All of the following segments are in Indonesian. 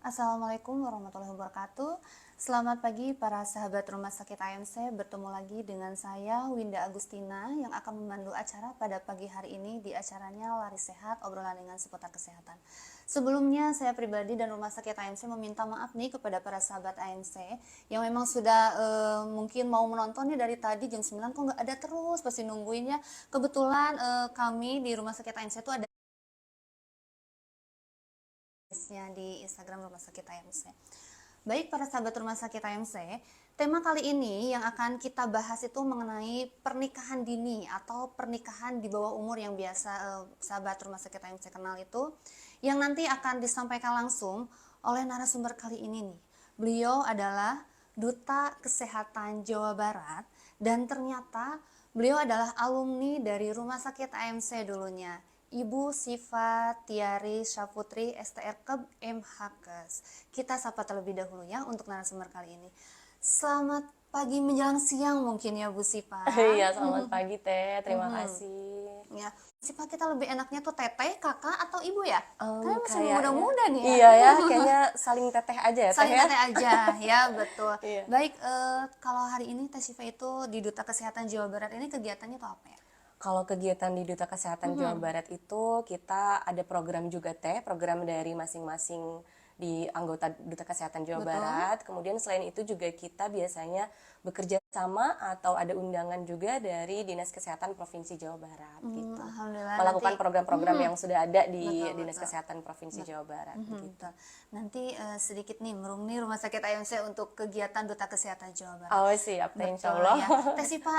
Assalamualaikum warahmatullahi wabarakatuh. Selamat pagi para sahabat Rumah Sakit AMC. Bertemu lagi dengan saya Winda Agustina yang akan memandu acara pada pagi hari ini di acaranya Lari Sehat, obrolan ringan seputar kesehatan. Sebelumnya saya pribadi dan Rumah Sakit AMC meminta maaf nih kepada para sahabat AMC yang memang sudah mungkin mau menonton nih dari tadi jam 9 kok nggak ada terus, pasti nungguinnya. Kebetulan kami di Rumah Sakit AMC itu ada di Instagram Rumah Sakit AMC. Baik para sahabat Rumah Sakit AMC, tema kali ini yang akan kita bahas itu mengenai pernikahan dini atau pernikahan di bawah umur yang biasa sahabat Rumah Sakit AMC kenal itu, yang nanti akan disampaikan langsung oleh narasumber kali ini nih. Beliau adalah Duta Kesehatan Jawa Barat dan ternyata beliau adalah alumni dari Rumah Sakit AMC dulunya. Ibu Siva Tiari Syafutri STRKEB MHKes. Kita sapa terlebih dahulu ya untuk narasumber kali ini. Selamat pagi menjelang siang mungkin ya Bu Siva. Iya, selamat pagi Teh, terima kasih. Ya, Siva kita lebih enaknya tuh teteh, kakak atau ibu ya? Karena masih Kayaknya muda-muda nih ya. Iya ya, kayaknya saling teteh aja ya Teh Saling ya. teteh aja ya, betul. Iya. Baik, kalau hari ini Teh Siva itu di Duta Kesehatan Jawa Barat ini kegiatannya tuh apa ya? Kalau kegiatan di Duta Kesehatan Jawa Barat itu kita ada program juga Teh, program dari masing-masing di anggota Duta Kesehatan Jawa Barat. Kemudian selain itu juga kita biasanya bekerja sama atau ada undangan juga dari Dinas Kesehatan Provinsi Jawa Barat gitu. Alhamdulillah Melakukan nanti program-program yang sudah ada di Betul, Dinas betul. Kesehatan Provinsi Jawa Barat gitu. Betul. Nanti sedikit nimbrung nih Rumah Sakit AMC untuk kegiatan Duta Kesehatan Jawa Barat. Oh siap Teh, insya Betul Allah. ya. Teh Siva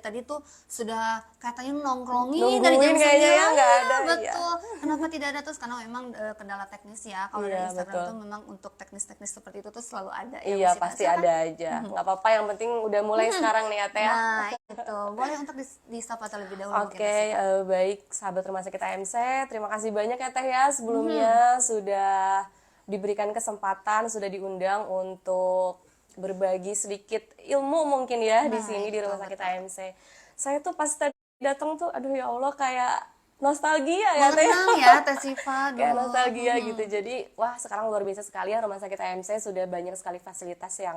tadi tuh sudah katanya nongkrongin Nungguin dari jam kayaknya ya, 9. nggak ada, Betul. Kenapa tidak ada terus? Karena memang kendala teknis ya. Kalau dari Iya, Instagram betul. tuh memang untuk teknis-teknis seperti itu tuh selalu ada ya. Iya, Bu Siva. pasti Silakan. ada aja. Nggak apa-apa, yang penting udah mulai sekarang nih ya, Teh ya. Nah, itu. Boleh untuk disapa terlebih dahulu mungkin Oke, Teh Siva. baik sahabat Rumah Sakit AMC, terima kasih banyak ya Teh ya sebelumnya sudah diberikan kesempatan, sudah diundang untuk berbagi sedikit ilmu mungkin ya di Nah, sini di itu, Rumah Sakit betul. AMC. Saya tuh pas tadi datang tuh, aduh ya Allah kayak nostalgia ya Teh. Mengenang ya Teh Siva Kayak dulu. nostalgia gitu. Jadi, wah sekarang luar biasa sekali ya Rumah Sakit AMC sudah banyak sekali fasilitas yang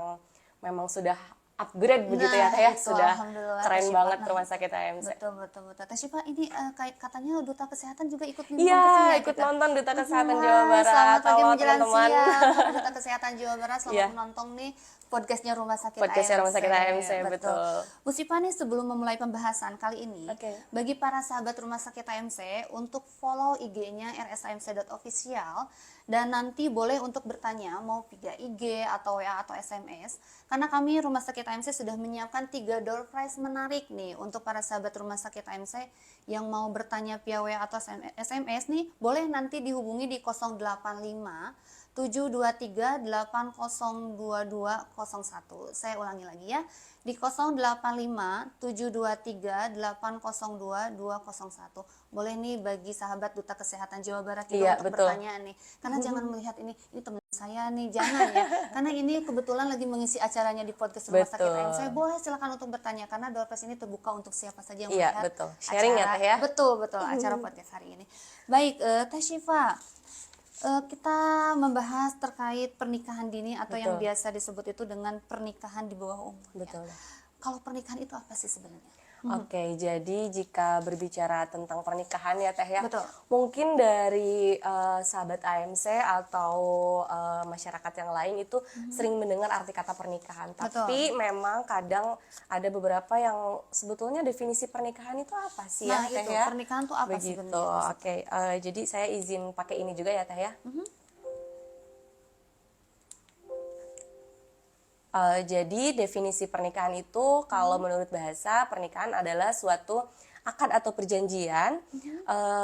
memang sudah upgrade begitu ya Nah, Teh ya. itu, Sudah alhamdulillah, keren Teh Syifa. banget Nah, Rumah Sakit AMC. betul. Teh Syifa ini kayak katanya Duta Kesehatan juga ikut nimbrung Iya, ke sini ya ikut kita. nonton Duta Kesehatan Hai, Jawa Barat. selamat pagi Halo menjelang teman-teman. siang untuk Duta Kesehatan Jawa Barat. Selamat Iya. menonton nih podcastnya Rumah Sakit Podcastnya AMC. Rumah Sakit AMC, betul. Bu Syifa nih sebelum memulai pembahasan kali ini, Oke. bagi para sahabat Rumah Sakit AMC untuk follow IG-nya rsamc.official dan nanti boleh untuk bertanya mau via IG atau WA atau SMS karena kami Rumah Sakit AMC sudah menyiapkan 3 door prize menarik nih untuk para sahabat Rumah Sakit AMC yang mau bertanya via WA atau SMS nih boleh nanti dihubungi di 085 723 802201. Saya ulangi lagi ya. Di 085 723 802201. Boleh nih bagi sahabat Duta Kesehatan Jawa Barat juga Iya, untuk betul. bertanya nih. Karena jangan melihat ini teman saya nih, jangan ya. Karena ini kebetulan lagi mengisi acaranya di podcast Rumah Sakit Betul. AMC. Boleh silakan untuk bertanya karena doorpress ini terbuka untuk siapa saja yang Iya, melihat betul. Sharing ya, acara. Teh ya? Betul, acara podcast hari ini. Baik, Teh Syifa. Kita membahas terkait pernikahan dini atau yang Betul. biasa disebut itu dengan pernikahan di bawah umur. Betul. Kalau pernikahan itu apa sih sebenarnya? Oke, jadi jika berbicara tentang pernikahan ya Teh ya, Betul. mungkin dari sahabat AMC atau masyarakat yang lain itu sering mendengar arti kata pernikahan. Tapi memang kadang ada beberapa yang sebetulnya definisi pernikahan itu apa sih Nah, ya Teh itu, ya? pernikahan itu apa Begitu, sebenarnya? oke. Jadi saya izin pakai ini juga ya Teh ya. Jadi definisi pernikahan itu kalau menurut bahasa pernikahan adalah suatu akad atau perjanjian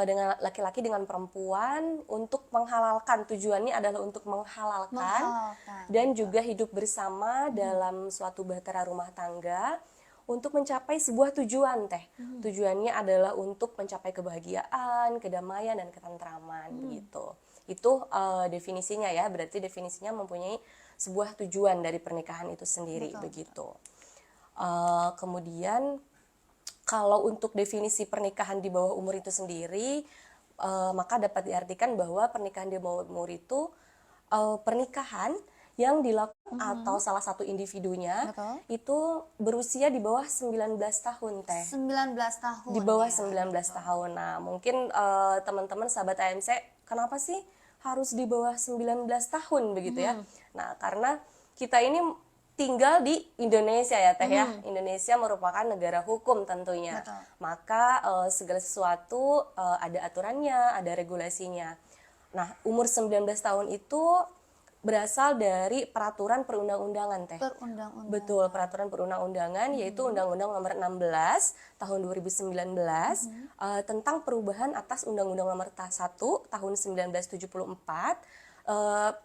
dengan laki-laki dengan perempuan untuk menghalalkan, tujuannya adalah untuk menghalalkan dan juga hidup bersama dalam suatu bahtera rumah tangga untuk mencapai sebuah tujuan Teh. Tujuannya adalah untuk mencapai kebahagiaan, kedamaian dan ketentraman begitu. Itu definisinya ya, berarti definisinya mempunyai sebuah tujuan dari pernikahan itu sendiri. Begitu. Kemudian kalau untuk definisi pernikahan di bawah umur itu sendiri, maka dapat diartikan bahwa pernikahan di bawah umur itu pernikahan yang dilakukan atau salah satu individunya Betul. itu berusia di bawah 19 tahun, Teh. 19 tahun. Di bawah ya. 19 tahun. Nah, mungkin teman-teman sahabat AMC, kenapa sih harus di bawah 19 tahun begitu ya? Nah, karena kita ini tinggal di Indonesia ya, Teh ya. Indonesia merupakan negara hukum tentunya. Betul. Maka segala sesuatu ada aturannya, ada regulasinya. Nah, umur 19 tahun itu berasal dari peraturan perundang-undangan, Teh. Perundang-undang. Betul, peraturan perundang-undangan yaitu Undang-Undang Nomor 16 Tahun 2019 tentang perubahan atas Undang-Undang Nomor 1 Tahun 1974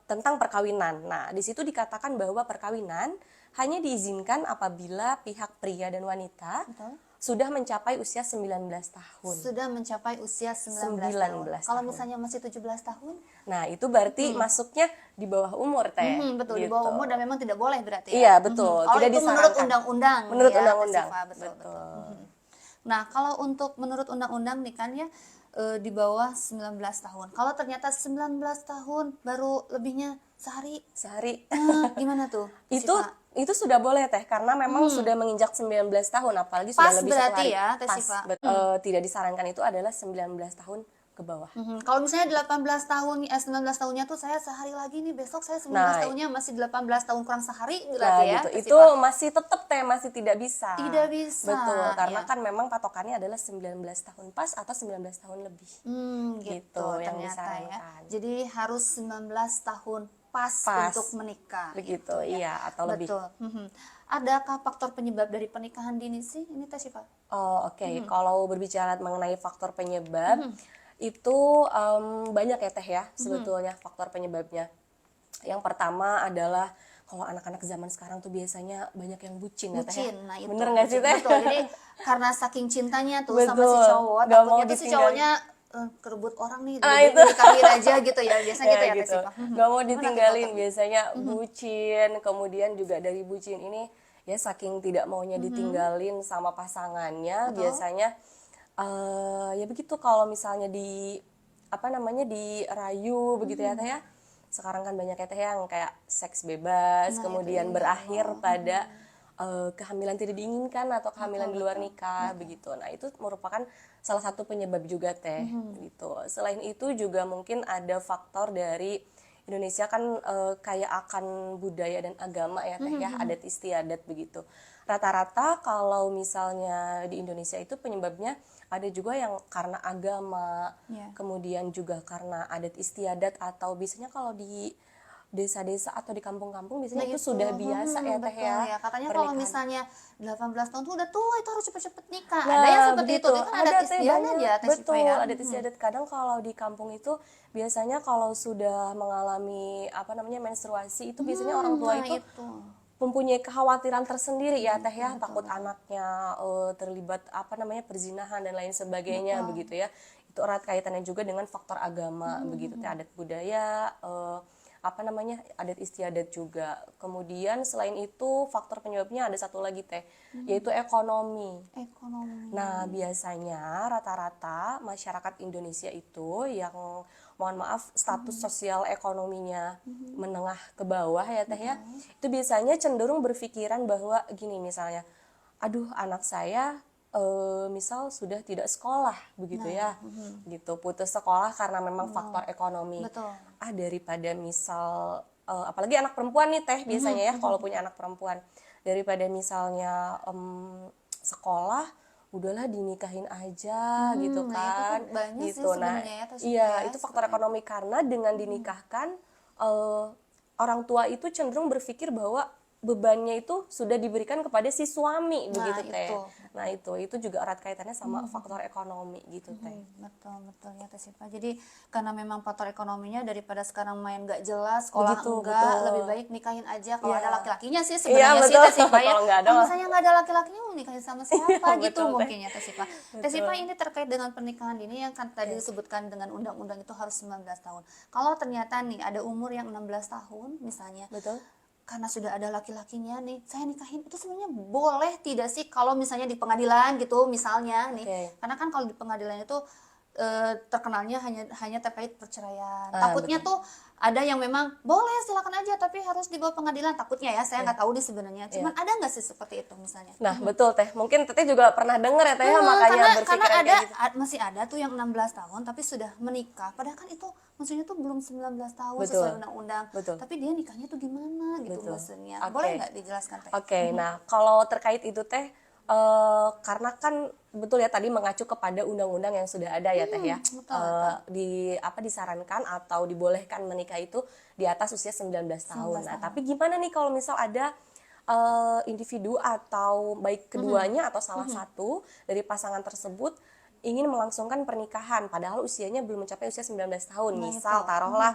tentang perkawinan. Nah, di situ dikatakan bahwa perkawinan hanya diizinkan apabila pihak pria dan wanita Betul. sudah mencapai usia 19 tahun. Sudah mencapai usia 19 tahun. 19 Kalau tahun. misalnya masih 17 tahun, Nah, itu berarti masuknya di bawah umur, Teh. betul, di Gitu. bawah umur dan memang tidak boleh berarti ya. Iya, betul. Oh, Tidak itu menurut disarankan. undang-undang. Menurut ya, undang-undang. Teh Sifa. Betul, betul. Betul. Nah, kalau untuk menurut undang-undang nih kan ya di bawah 19 tahun. Kalau ternyata 19 tahun baru lebihnya sehari, Sehari. gimana tuh? itu Sifa? itu sudah boleh, Teh, karena memang sudah menginjak 19 tahun, apalagi sudah Pas lebih berarti 1 hari. ya, Teh Pas. Sifa. Tidak disarankan itu adalah 19 tahun ke bawah. Kalau misalnya 18 tahun, 19 tahunnya tuh saya sehari lagi nih, besok saya 19 Nah, tahunnya masih 18 tahun kurang sehari Nah, berarti ya. gitu. Teh Itu Sifa? masih tetap, Teh, masih tidak bisa. Tidak bisa, Betul, karena ya. kan memang patokannya adalah 19 tahun pas atau 19 tahun lebih. Gitu, yang ternyata ya. disarankan. Jadi harus 19 tahun pas Pas. untuk menikah. Begitu, gitu ya. iya, atau lebih. Betul. Adakah faktor penyebab dari pernikahan dini sih? Ini Teh Sifa. Oh, oke. Kalau berbicara mengenai faktor penyebab, itu banyak ya, Teh ya, sebetulnya faktor penyebabnya. Yang pertama adalah kalau anak-anak zaman sekarang tuh biasanya banyak yang bucin ya, Teh ya. Bucin, nah itu. Bener nggak sih, bucin. Teh? Betul. Jadi karena saking cintanya tuh sama si Betul. cowok, Nggak mau takutnya tuh si ditinggalin. cowoknya kerebut orang nih, Ah, lebih itu. nikahin aja gitu ya. Biasanya gitu ya, Teh gitu. Sifa. Nggak mau Gimana tuh ditinggalin, faktor? biasanya bucin, kemudian juga dari bucin ini ya saking tidak maunya ditinggalin sama pasangannya, biasanya ya begitu, kalau misalnya dirayu begitu ya, Teh ya. Sekarang kan banyak ya, Teh, yang kayak seks bebas, Nah, kemudian itu berakhir pada kehamilan tidak diinginkan atau kehamilan di luar nikah begitu. Nah, itu merupakan salah satu penyebab juga, Teh, gitu. Selain itu juga mungkin ada faktor dari Indonesia kan kaya akan budaya dan agama ya, Teh ya, adat istiadat begitu. Rata-rata kalau misalnya di Indonesia itu penyebabnya ada juga yang karena agama, Ya. kemudian juga karena adat istiadat, atau biasanya kalau di desa-desa atau di kampung-kampung biasanya Nah, itu sudah biasa ya, Teh betul ya. Katanya kalau pernikahan. misalnya 18 tahun tuh udah tua, itu harus cepet-cepet nikah. Nah, Ada yang seperti begitu. itu kan adat Teh, istiadat banyak. ya, Teh Sifa Betul, ya. adat istiadat. Kadang kalau di kampung itu biasanya kalau sudah mengalami menstruasi itu biasanya orang tua Nah, itu itu. mempunyai kekhawatiran tersendiri ya, Teh ya, takut anaknya terlibat perzinahan dan lain sebagainya begitu ya. Itu erat kaitannya juga dengan faktor agama begitu, Teh, adat budaya, adat istiadat juga. Kemudian selain itu faktor penyebabnya ada satu lagi, Teh, yaitu ekonomi. Ekonomi. Nah, biasanya rata-rata masyarakat Indonesia itu yang mohon maaf status sosial ekonominya menengah ke bawah ya, Teh ya. Itu biasanya cenderung berpikiran bahwa gini, misalnya, aduh, anak saya misal sudah tidak sekolah begitu ya. Gitu, putus sekolah karena memang faktor ekonomi. Betul. Daripada misal apalagi anak perempuan nih, Teh, biasanya ya, kalau punya anak perempuan, daripada misalnya sekolah, udahlah dinikahin aja gitu Nah, itu kan, tuh banyak sih gitu. Nah, sebenarnya ya, Teh Sifa iya, ya, itu faktor seperti ekonomi, karena dengan dinikahkan orang tua itu cenderung berpikir bahwa bebannya itu sudah diberikan kepada si suami begitu, Teh. itu. Nah, itu juga erat kaitannya sama faktor ekonomi gitu, Teh. Betul ya, Teh Sifa. Jadi karena memang faktor ekonominya, daripada sekarang main nggak jelas, sekolah Begitu, enggak, betul. lebih baik nikahin aja kalau Iya. ada laki-lakinya sih Iya, sebenarnya sih, betul. Teh Sifa ya. Kalau nggak ada Kalau mah. misalnya nggak ada laki-lakinya, mau nikahin sama siapa gitu Betul, Teh. mungkin ya, Teh Sifa. Teh Sifa, ini terkait dengan pernikahan dini yang kan tadi disebutkan dengan undang-undang itu harus 19 tahun. Kalau ternyata nih ada umur yang 16 tahun misalnya, Betul. karena sudah ada laki-lakinya nih, saya nikahin, itu sebenarnya boleh tidak sih kalau misalnya di pengadilan gitu misalnya nih? Oke. Karena kan kalau di pengadilan itu terkenalnya hanya terkait perceraian. Takutnya tuh ada yang memang boleh silakan aja tapi harus dibawa pengadilan, takutnya ya, saya nggak tahu di sebenarnya. Cuman ada nggak sih seperti itu misalnya? Nah, betul Teh. Mungkin Teteh juga pernah dengar ya Teh ya, makanya karena berpikiran ada kayak gitu. masih ada tuh yang 16 tahun tapi sudah menikah. Padahal kan itu maksudnya tuh belum 19 tahun Betul. sesuai undang-undang. Betul. Tapi dia nikahnya tuh gimana gitu Betul. maksudnya. Oke. Boleh nggak dijelaskan Teh? Oke, nah kalau terkait itu Teh, karena kan betul ya tadi mengacu kepada undang-undang yang sudah ada ya Teh ya. betul. Disarankan atau dibolehkan menikah itu di atas usia 19 tahun. 19 Nah, tahun. tapi gimana nih kalau misal ada individu atau baik keduanya atau salah satu dari pasangan tersebut ingin melangsungkan pernikahan padahal usianya belum mencapai usia 19 tahun. Nah, Misal itu. taruhlah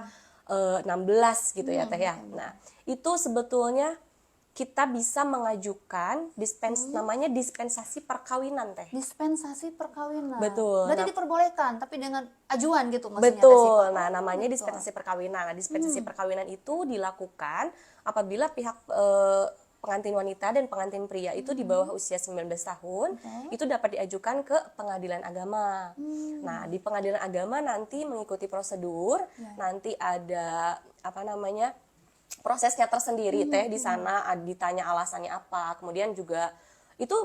16 gitu ya Teh ya. Nah, itu sebetulnya kita bisa mengajukan namanya dispensasi perkawinan Teh. Dispensasi perkawinan. Betul. Berarti Nah, diperbolehkan tapi dengan ajuan gitu maksudnya Teh betul. Siva? Nah, namanya gitu. dispensasi perkawinan. Nah, dispensasi perkawinan itu dilakukan apabila pihak pengantin wanita dan pengantin pria itu di bawah usia 19 tahun, itu dapat diajukan ke pengadilan agama. Nah, di pengadilan agama nanti mengikuti prosedur, nanti ada apa namanya? Prosesnya tersendiri Teh di sana ditanya alasannya apa. Kemudian juga itu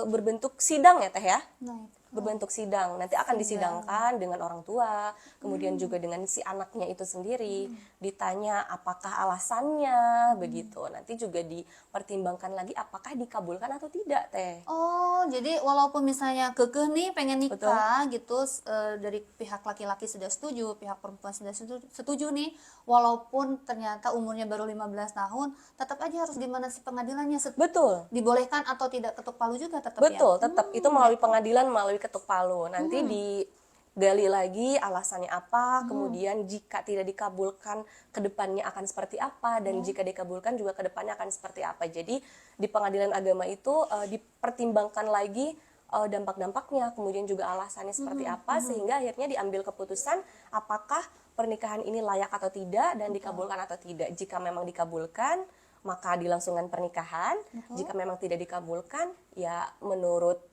berbentuk sidang ya Teh ya. Nah, itu. Berbentuk sidang, nanti akan disidangkan dengan orang tua, kemudian juga dengan si anaknya itu sendiri, ditanya apakah alasannya, begitu. Nanti juga dipertimbangkan lagi apakah dikabulkan atau tidak Teh. Oh, jadi walaupun misalnya kekeh nih pengen nikah gitu, dari pihak laki-laki sudah setuju, pihak perempuan sudah setuju nih, walaupun ternyata umurnya baru 15 tahun, tetap aja harus gimana sih pengadilannya, Betul. dibolehkan atau tidak ketuk palu juga tetap ya? Betul, tetap itu melalui pengadilan, melalui ketuk palu. Nanti digali lagi alasannya apa, kemudian jika tidak dikabulkan ke depannya akan seperti apa, dan jika dikabulkan juga ke depannya akan seperti apa. Jadi di pengadilan agama itu dipertimbangkan lagi dampak-dampaknya, kemudian juga alasannya seperti apa, sehingga akhirnya diambil keputusan apakah pernikahan ini layak atau tidak dan dikabulkan atau tidak. Jika memang dikabulkan, maka dilangsungkan pernikahan. Jika memang tidak dikabulkan, ya menurut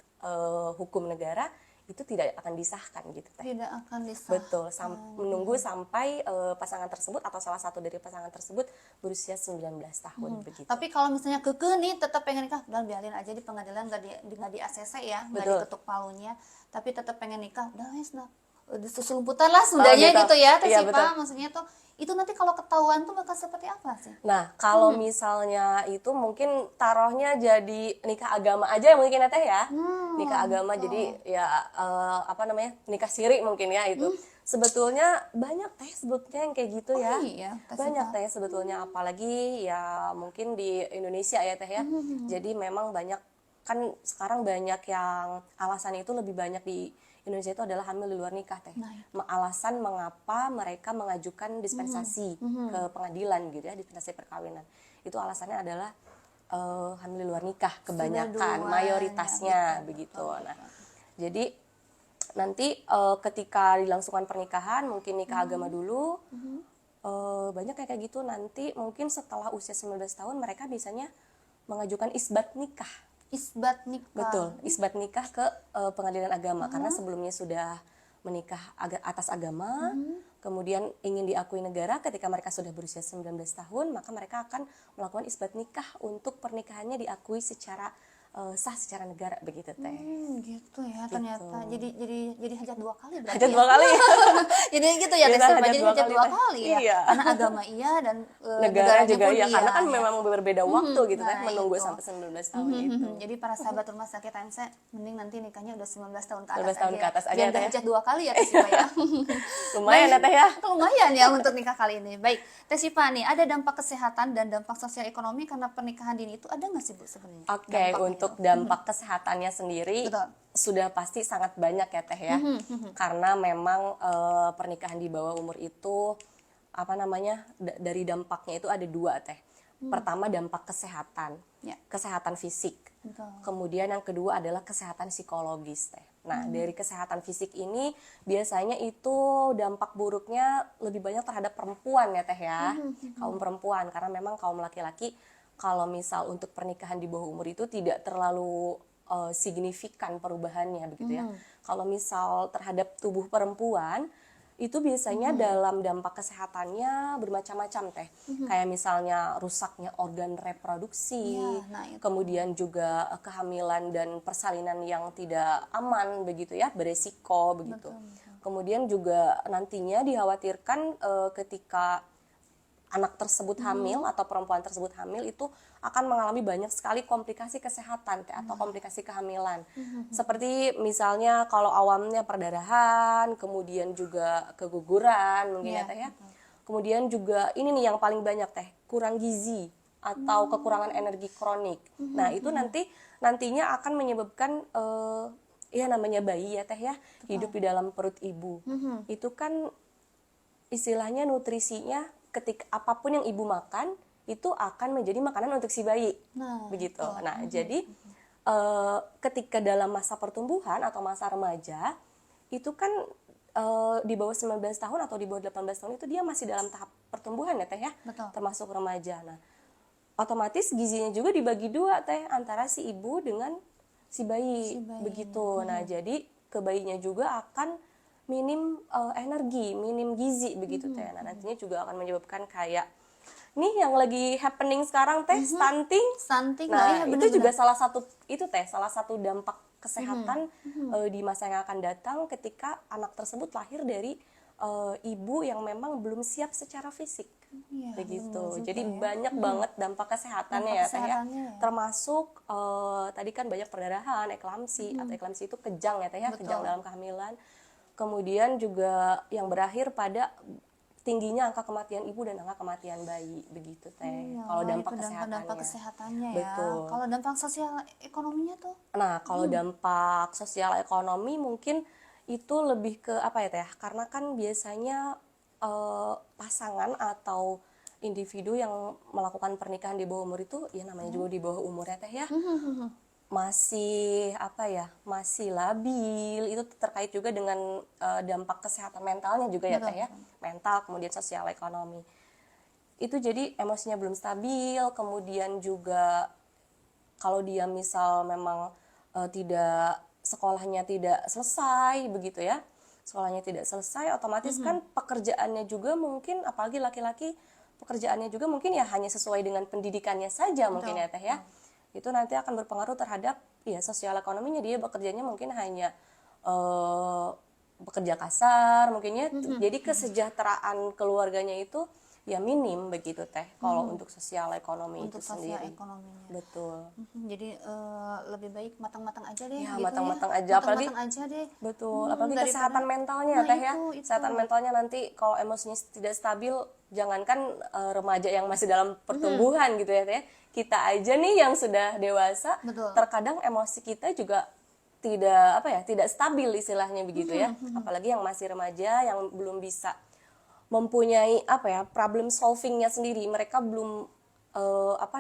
hukum negara itu tidak akan disahkan gitu Teh. Tidak akan disahkan. Betul, menunggu sampai pasangan tersebut atau salah satu dari pasangan tersebut berusia 19 tahun begitu. Tapi kalau misalnya kekeh nih tetap pengen nikah, udah biarin aja di pengadilan, nggak di ACC ya, nggak diketuk palunya, tapi tetap pengen nikah, udah wes nah, seselumputan lah sudahnya gitu ya Teh Iya, Sipa. betul. Maksudnya tuh itu nanti kalau ketahuan tuh bakal seperti apa sih? Nah, kalau misalnya itu mungkin taruhnya jadi nikah agama aja mungkin ya Teh ya. Nikah agama jadi ya apa namanya? Nikah siri mungkin ya itu. Sebetulnya banyak Teh sebetulnya yang kayak gitu ya. Iya, Teh Banyak Sipa. Teh sebetulnya apalagi ya mungkin di Indonesia ya Teh ya. Jadi memang banyak kan sekarang banyak yang alasan itu lebih banyak di Indonesia itu adalah hamil di luar nikah Teh. Alasan mengapa mereka mengajukan dispensasi ke pengadilan gitu ya, dispensasi perkawinan. Itu alasannya adalah hamil di luar nikah kebanyakan, duluan, mayoritasnya begitu. Nah, jadi nanti ketika dilangsungkan pernikahan, mungkin nikah agama dulu, banyak kayak gitu. Nanti mungkin setelah usia 19 tahun mereka biasanya mengajukan isbat nikah. Isbat nikah. Betul, isbat nikah ke pengadilan agama karena sebelumnya sudah menikah atas agama, kemudian ingin diakui negara ketika mereka sudah berusia 19 tahun, maka mereka akan melakukan isbat nikah untuk pernikahannya diakui secara sah secara negara begitu Teh. Gitu ya ternyata. Jadi hajat dua kali berarti. Hajat dua kali. Jadi gitu ya Teh Bisa Sipa, hajat jadi dua hajat kali, dua Teh. kali ya. Iya. Karena agama iya dan Negara negaranya juga pun iya, karena kan ya. memang berbeda waktu gitu Teh, Nah, menunggu itu. sampai 19 tahun itu. Jadi para sahabat rumah sakit AMC mending nanti nikahnya udah 19 tahun ke 19 atas tahun aja. ke atas aja, Biar Teh, gak ya. hajat dua kali ya Teh Sipa ya. Lumayan ya Teh ya. Lumayan ya untuk nikah kali ini. Baik, Teh Sipa nih, ada dampak kesehatan dan dampak sosial ekonomi karena pernikahan dini itu ada nggak sih Bu sebenarnya? Oke, Dampaknya untuk itu? dampak kesehatannya sendiri Betul. sudah pasti sangat banyak ya Teh ya. Karena memang pernikahan di bawah umur itu apa namanya dari dampaknya itu ada dua Teh. Pertama dampak kesehatan, Ya. kesehatan fisik. Betul. Kemudian yang kedua adalah kesehatan psikologis Teh. Nah dari kesehatan fisik ini biasanya itu dampak buruknya lebih banyak terhadap perempuan ya Teh ya, kaum perempuan karena memang kaum laki-laki kalau misal untuk pernikahan di bawah umur itu tidak terlalu signifikan perubahannya begitu ya. Kalau misal terhadap tubuh perempuan itu biasanya dalam dampak kesehatannya bermacam-macam teh. Kayak misalnya rusaknya organ reproduksi, Ya, nah itu. kemudian juga kehamilan dan persalinan yang tidak aman begitu ya, beresiko begitu. Kemudian juga nantinya dikhawatirkan ketika anak tersebut hamil atau perempuan tersebut hamil itu akan mengalami banyak sekali komplikasi kesehatan atau komplikasi kehamilan. Seperti misalnya kalau awamnya perdarahan, kemudian juga keguguran mungkin ya Iya, teh ya. Kemudian juga ini nih yang paling banyak teh, kurang gizi atau kekurangan energi kronik. Nah, itu nantinya akan menyebabkan ya namanya bayi ya teh ya, hidup di dalam perut ibu. Itu kan istilahnya nutrisinya ketika apapun yang ibu makan itu akan menjadi makanan untuk si bayi. Nah, Begitu. betul. Nah, jadi ketika dalam masa pertumbuhan atau masa remaja itu kan di bawah 19 tahun atau di bawah 18 tahun itu dia masih dalam tahap pertumbuhan ya teh ya. Betul. Termasuk remaja. Nah, otomatis gizinya juga dibagi dua teh antara si ibu dengan si bayi. Begitu. Nah, jadi ke bayinya juga akan minim energi, minim gizi begitu teh. Nah, nantinya juga akan menyebabkan kayak nih yang lagi happening sekarang teh stunting. Stunting, Nah, iya itu benar-benar. juga salah satu dampak kesehatan di masa yang akan datang ketika anak tersebut lahir dari ibu yang memang belum siap secara fisik. Iya, Begitu. benar juga Jadi ya. banyak banget dampak kesehatannya Dampak ya teh ya. kesehatannya ya. Termasuk tadi kan banyak perdarahan, eklamsi atau eklamsi itu kejang ya teh ya, kejang dalam kehamilan. Kemudian juga yang berakhir pada tingginya angka kematian ibu dan angka kematian bayi begitu teh. Iya, Kalau dampak itu kesehatannya. dampak kesehatannya ya. Betul. Kalau dampak sosial ekonominya tuh? Nah, kalau dampak sosial ekonomi mungkin itu lebih ke apa ya teh? Karena kan biasanya pasangan atau individu yang melakukan pernikahan di bawah umur itu ya namanya juga di bawah umur ya teh ya. Masih apa ya? Masih labil. Itu terkait juga dengan dampak kesehatan mentalnya juga ya teh ya. Mental kemudian sosial ekonomi. Itu jadi emosinya belum stabil, kemudian juga kalau dia misal memang tidak sekolahnya tidak selesai begitu ya, sekolahnya tidak selesai otomatis kan pekerjaannya juga mungkin apalagi laki-laki pekerjaannya juga mungkin ya hanya sesuai dengan pendidikannya saja mungkin ya teh ya. Itu nanti akan berpengaruh terhadap ya sosial ekonominya, dia bekerjanya mungkin hanya bekerja kasar mungkin ya. Jadi kesejahteraan keluarganya itu ya minim begitu teh kalau untuk sosial ekonomi Untuk itu sosial sendiri. ekonominya. Betul. Jadi lebih baik matang-matang aja deh Ya, gitu matang-matang ya. aja, apalagi Matang-matang aja deh. betul, apalagi Daripada- kesehatan mentalnya Nah, teh ya. itu. Kesehatan mentalnya nanti kalau emosinya tidak stabil, jangankan remaja yang masih dalam pertumbuhan gitu ya teh. Kita aja nih yang sudah dewasa, Betul. terkadang emosi kita juga tidak apa ya, tidak stabil istilahnya begitu ya. Apalagi yang masih remaja yang belum bisa mempunyai apa ya, problem solvingnya sendiri. Mereka belum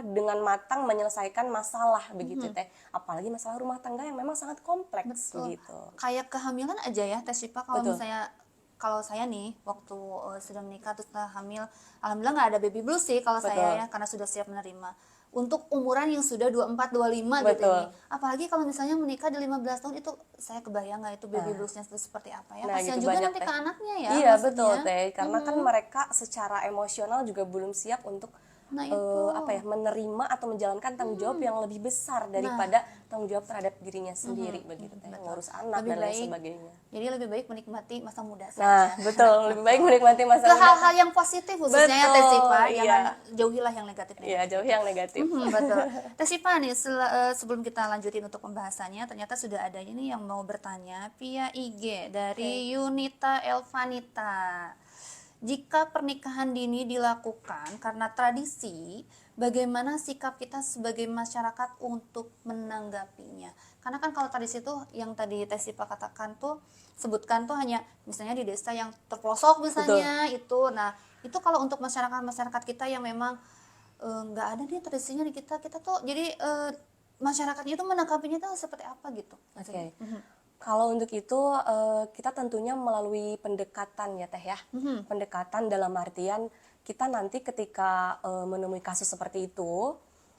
dengan matang menyelesaikan masalah begitu teh. Apalagi masalah rumah tangga yang memang sangat kompleks Betul. begitu. Kayak kehamilan aja ya Teh Syifa, kalau Betul. misalnya kalau saya nih waktu sudah menikah terus setelah hamil, alhamdulillah nggak ada baby blues sih kalau Betul. saya ya, karena sudah siap menerima. Untuk umuran yang sudah 24 25 gitu Betul. ini. Apalagi kalau misalnya menikah di 15 tahun itu saya kebayang nggak itu baby bluesnya itu seperti apa ya. Nah, Kasihan gitu juga banyak nanti teh. ke anaknya ya. Iya maksudnya. betul teh, karena kan mereka secara emosional juga belum siap untuk Nah, itu. menerima atau menjalankan tanggung jawab yang lebih besar daripada tanggung jawab terhadap dirinya sendiri begitu teh, ngurus anak Lebih dan lain baik- sebagainya. Jadi lebih baik menikmati masa muda Nah, saja. betul, lebih baik menikmati masa Ke muda. hal-hal yang positif khususnya ya Teh Betul, Syifa, iya. jangan jauhilah yang negatif. Iya, jauh yang negatif. Betul. Teh Syifa nih, sebelum kita lanjutin untuk pembahasannya, ternyata sudah ada ini yang mau bertanya via IG dari Yunita Elvanita. Jika pernikahan dini dilakukan karena tradisi, bagaimana sikap kita sebagai masyarakat untuk menanggapinya? Karena kan kalau tradisi itu yang tadi Teh Syifa katakan tuh, sebutkan tuh hanya misalnya di desa yang terpelosok misalnya itu. Nah, itu kalau untuk masyarakat kita yang memang nggak ada nih tradisinya di kita tuh jadi masyarakatnya itu menanggapinya tuh seperti apa gitu. Oke. Kalau untuk itu kita tentunya melalui pendekatan ya teh ya. Pendekatan dalam artian kita nanti ketika menemui kasus seperti itu,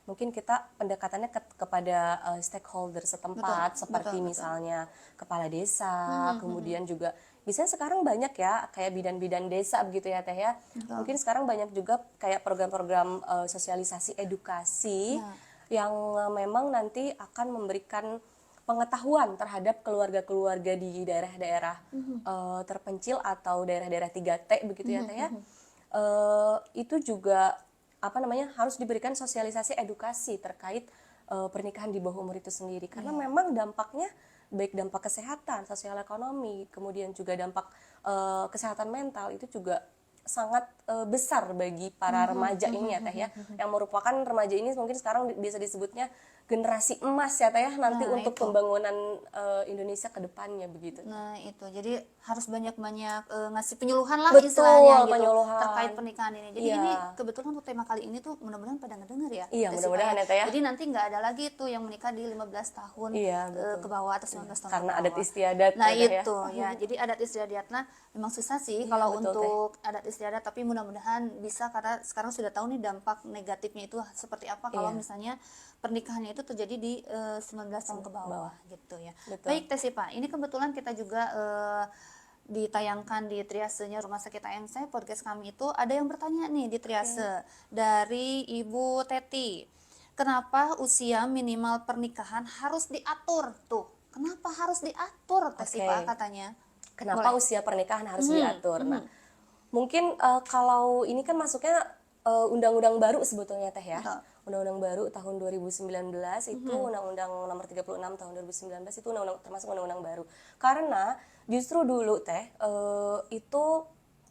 mungkin kita pendekatannya kepada stakeholder setempat, Betul, seperti betul, betul. misalnya kepala desa, kemudian juga biasanya sekarang banyak ya kayak bidan-bidan desa begitu ya Teh ya. Betul. Mungkin sekarang banyak juga kayak program-program sosialisasi edukasi Ya. yang memang nanti akan memberikan pengetahuan terhadap keluarga-keluarga di daerah-daerah terpencil atau daerah-daerah 3T begitu ya Teh ya. Itu juga apa namanya harus diberikan sosialisasi edukasi terkait pernikahan di bawah umur itu sendiri karena memang dampaknya baik dampak kesehatan, sosial ekonomi, kemudian juga dampak kesehatan mental itu juga sangat besar bagi para remaja ini ya Teh ya, yang merupakan remaja ini mungkin sekarang bisa disebutnya generasi emas ya Teh ya nanti Nah, untuk itu. pembangunan Indonesia ke depannya begitu. Nah itu, jadi harus banyak-banyak ngasih penyuluhan lah Betul, istilahnya gitu penyuluhan. terkait pernikahan ini. Jadi Iya. ini kebetulan untuk tema kali ini tuh mudah-mudahan pada ngedenger ya. Iya, Teh mudah-mudahan Sipa ya, Teh ya. Jadi nanti nggak ada lagi tuh yang menikah di 15 tahun Iya, betul. ke bawah atau 19 tahun Karena ke adat bawah. istiadat Nah ya, Teh ya. itu ya, jadi adat istiadatnya memang susah sih Iya, kalau betul, Teh. untuk adat istiadat, tapi mudah-mudahan bisa karena sekarang sudah tahu nih dampak negatifnya itu seperti apa kalau Iya. misalnya pernikahannya itu terjadi di 19 tahun ke bawah gitu ya. Betul. Baik Teh Sipa, ini kebetulan kita juga ditayangkan di triasenya Rumah Sakit AMC podcast kami itu ada yang bertanya nih di triase dari Ibu Teti. Kenapa usia minimal pernikahan harus diatur tuh? Kenapa harus diatur Teh Sipa katanya? Kenapa Boleh. usia pernikahan harus diatur? Nah, mungkin kalau ini kan masuknya undang-undang baru sebetulnya Teh ya. Betul. Undang-undang baru tahun 2019 itu Undang-Undang Nomor 36 tahun 2019 itu undang-undang termasuk undang-undang baru. Karena justru dulu Teh itu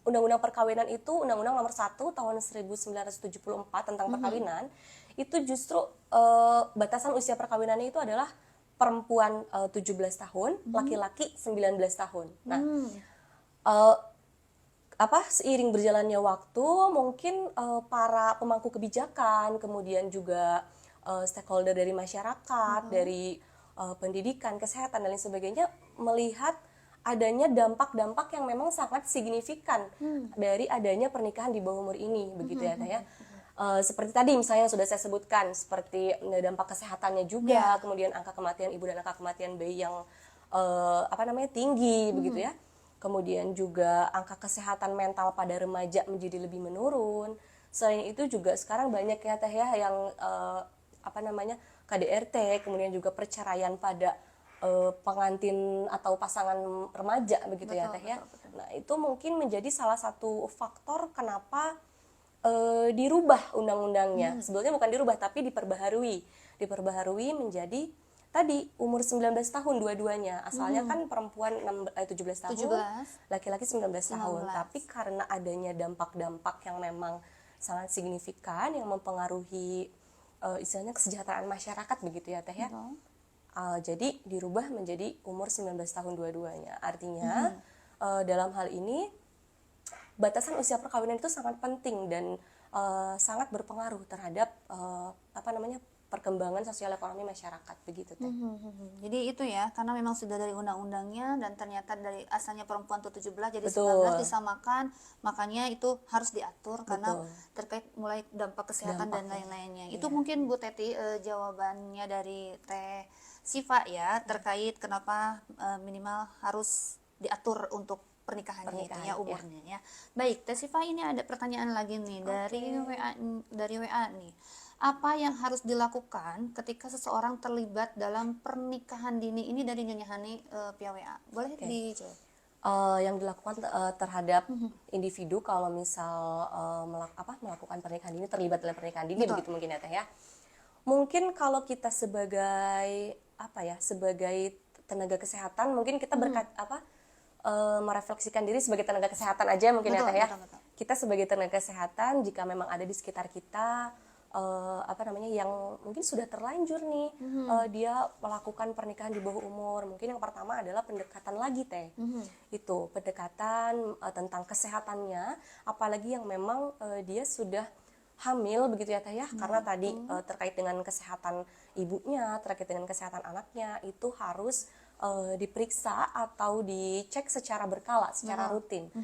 Undang-Undang Perkawinan itu Undang-Undang Nomor 1 tahun 1974 tentang perkawinan itu justru batasan usia perkawinannya itu adalah perempuan 17 tahun, laki-laki 19 tahun. Nah, seiring berjalannya waktu mungkin para pemangku kebijakan kemudian juga stakeholder dari masyarakat dari pendidikan kesehatan dan lain sebagainya melihat adanya dampak-dampak yang memang sangat signifikan dari adanya pernikahan di bawah umur ini begitu ya Teh ya. Seperti tadi misalnya yang sudah saya sebutkan seperti dampak kesehatannya juga kemudian angka kematian ibu dan angka kematian bayi yang tinggi begitu ya. Kemudian juga angka kesehatan mental pada remaja menjadi lebih menurun. Selain itu juga sekarang banyak ya Teh ya yang KDRT, kemudian juga perceraian pada pengantin atau pasangan remaja begitu ya Teh ya. Betul. Nah, itu mungkin menjadi salah satu faktor kenapa dirubah undang-undangnya. Sebetulnya bukan dirubah tapi diperbaharui. Diperbaharui menjadi tadi umur 19 tahun dua-duanya. Asalnya kan perempuan 17 tahun, 17. laki-laki 19 tahun. Tapi karena adanya dampak-dampak yang memang sangat signifikan yang mempengaruhi istilahnya kesejahteraan masyarakat begitu ya Teh ya. Jadi dirubah menjadi umur 19 tahun dua-duanya. Artinya dalam hal ini batasan usia perkawinan itu sangat penting dan sangat berpengaruh terhadap perkembangan sosial ekonomi masyarakat begitu Teh. Jadi itu ya, karena memang sudah dari undang-undangnya dan ternyata dari asalnya perempuan tuh 17 jadi Betul. 19 disamakan, makanya itu harus diatur karena terkait mulai dampak kesehatan dan lain-lainnya. Itu mungkin Bu Teti jawabannya dari Teh Siva ya terkait kenapa minimal harus diatur untuk pernikahannya itu ya umurnya ya. Baik, Teh Siva ini ada pertanyaan lagi nih dari WA nih. Apa yang harus dilakukan ketika seseorang terlibat dalam pernikahan dini ini dari Nyonya Hani via WA? Boleh dijawab? Yang dilakukan terhadap individu kalau misal melakukan pernikahan dini, terlibat dalam pernikahan dini begitu mungkin ya Teh ya. Mungkin kalau kita sebagai sebagai tenaga kesehatan mungkin kita merefleksikan diri sebagai tenaga kesehatan aja mungkin ya Teh ya. Betul. Kita sebagai tenaga kesehatan jika memang ada di sekitar kita yang mungkin sudah terlanjur nih dia melakukan pernikahan di bawah umur, mungkin yang pertama adalah pendekatan lagi Teh. Itu pendekatan tentang kesehatannya, apalagi yang memang dia sudah hamil begitu ya Teh ya, karena tadi terkait dengan kesehatan ibunya, terkait dengan kesehatan anaknya itu harus diperiksa atau dicek secara berkala, secara rutin.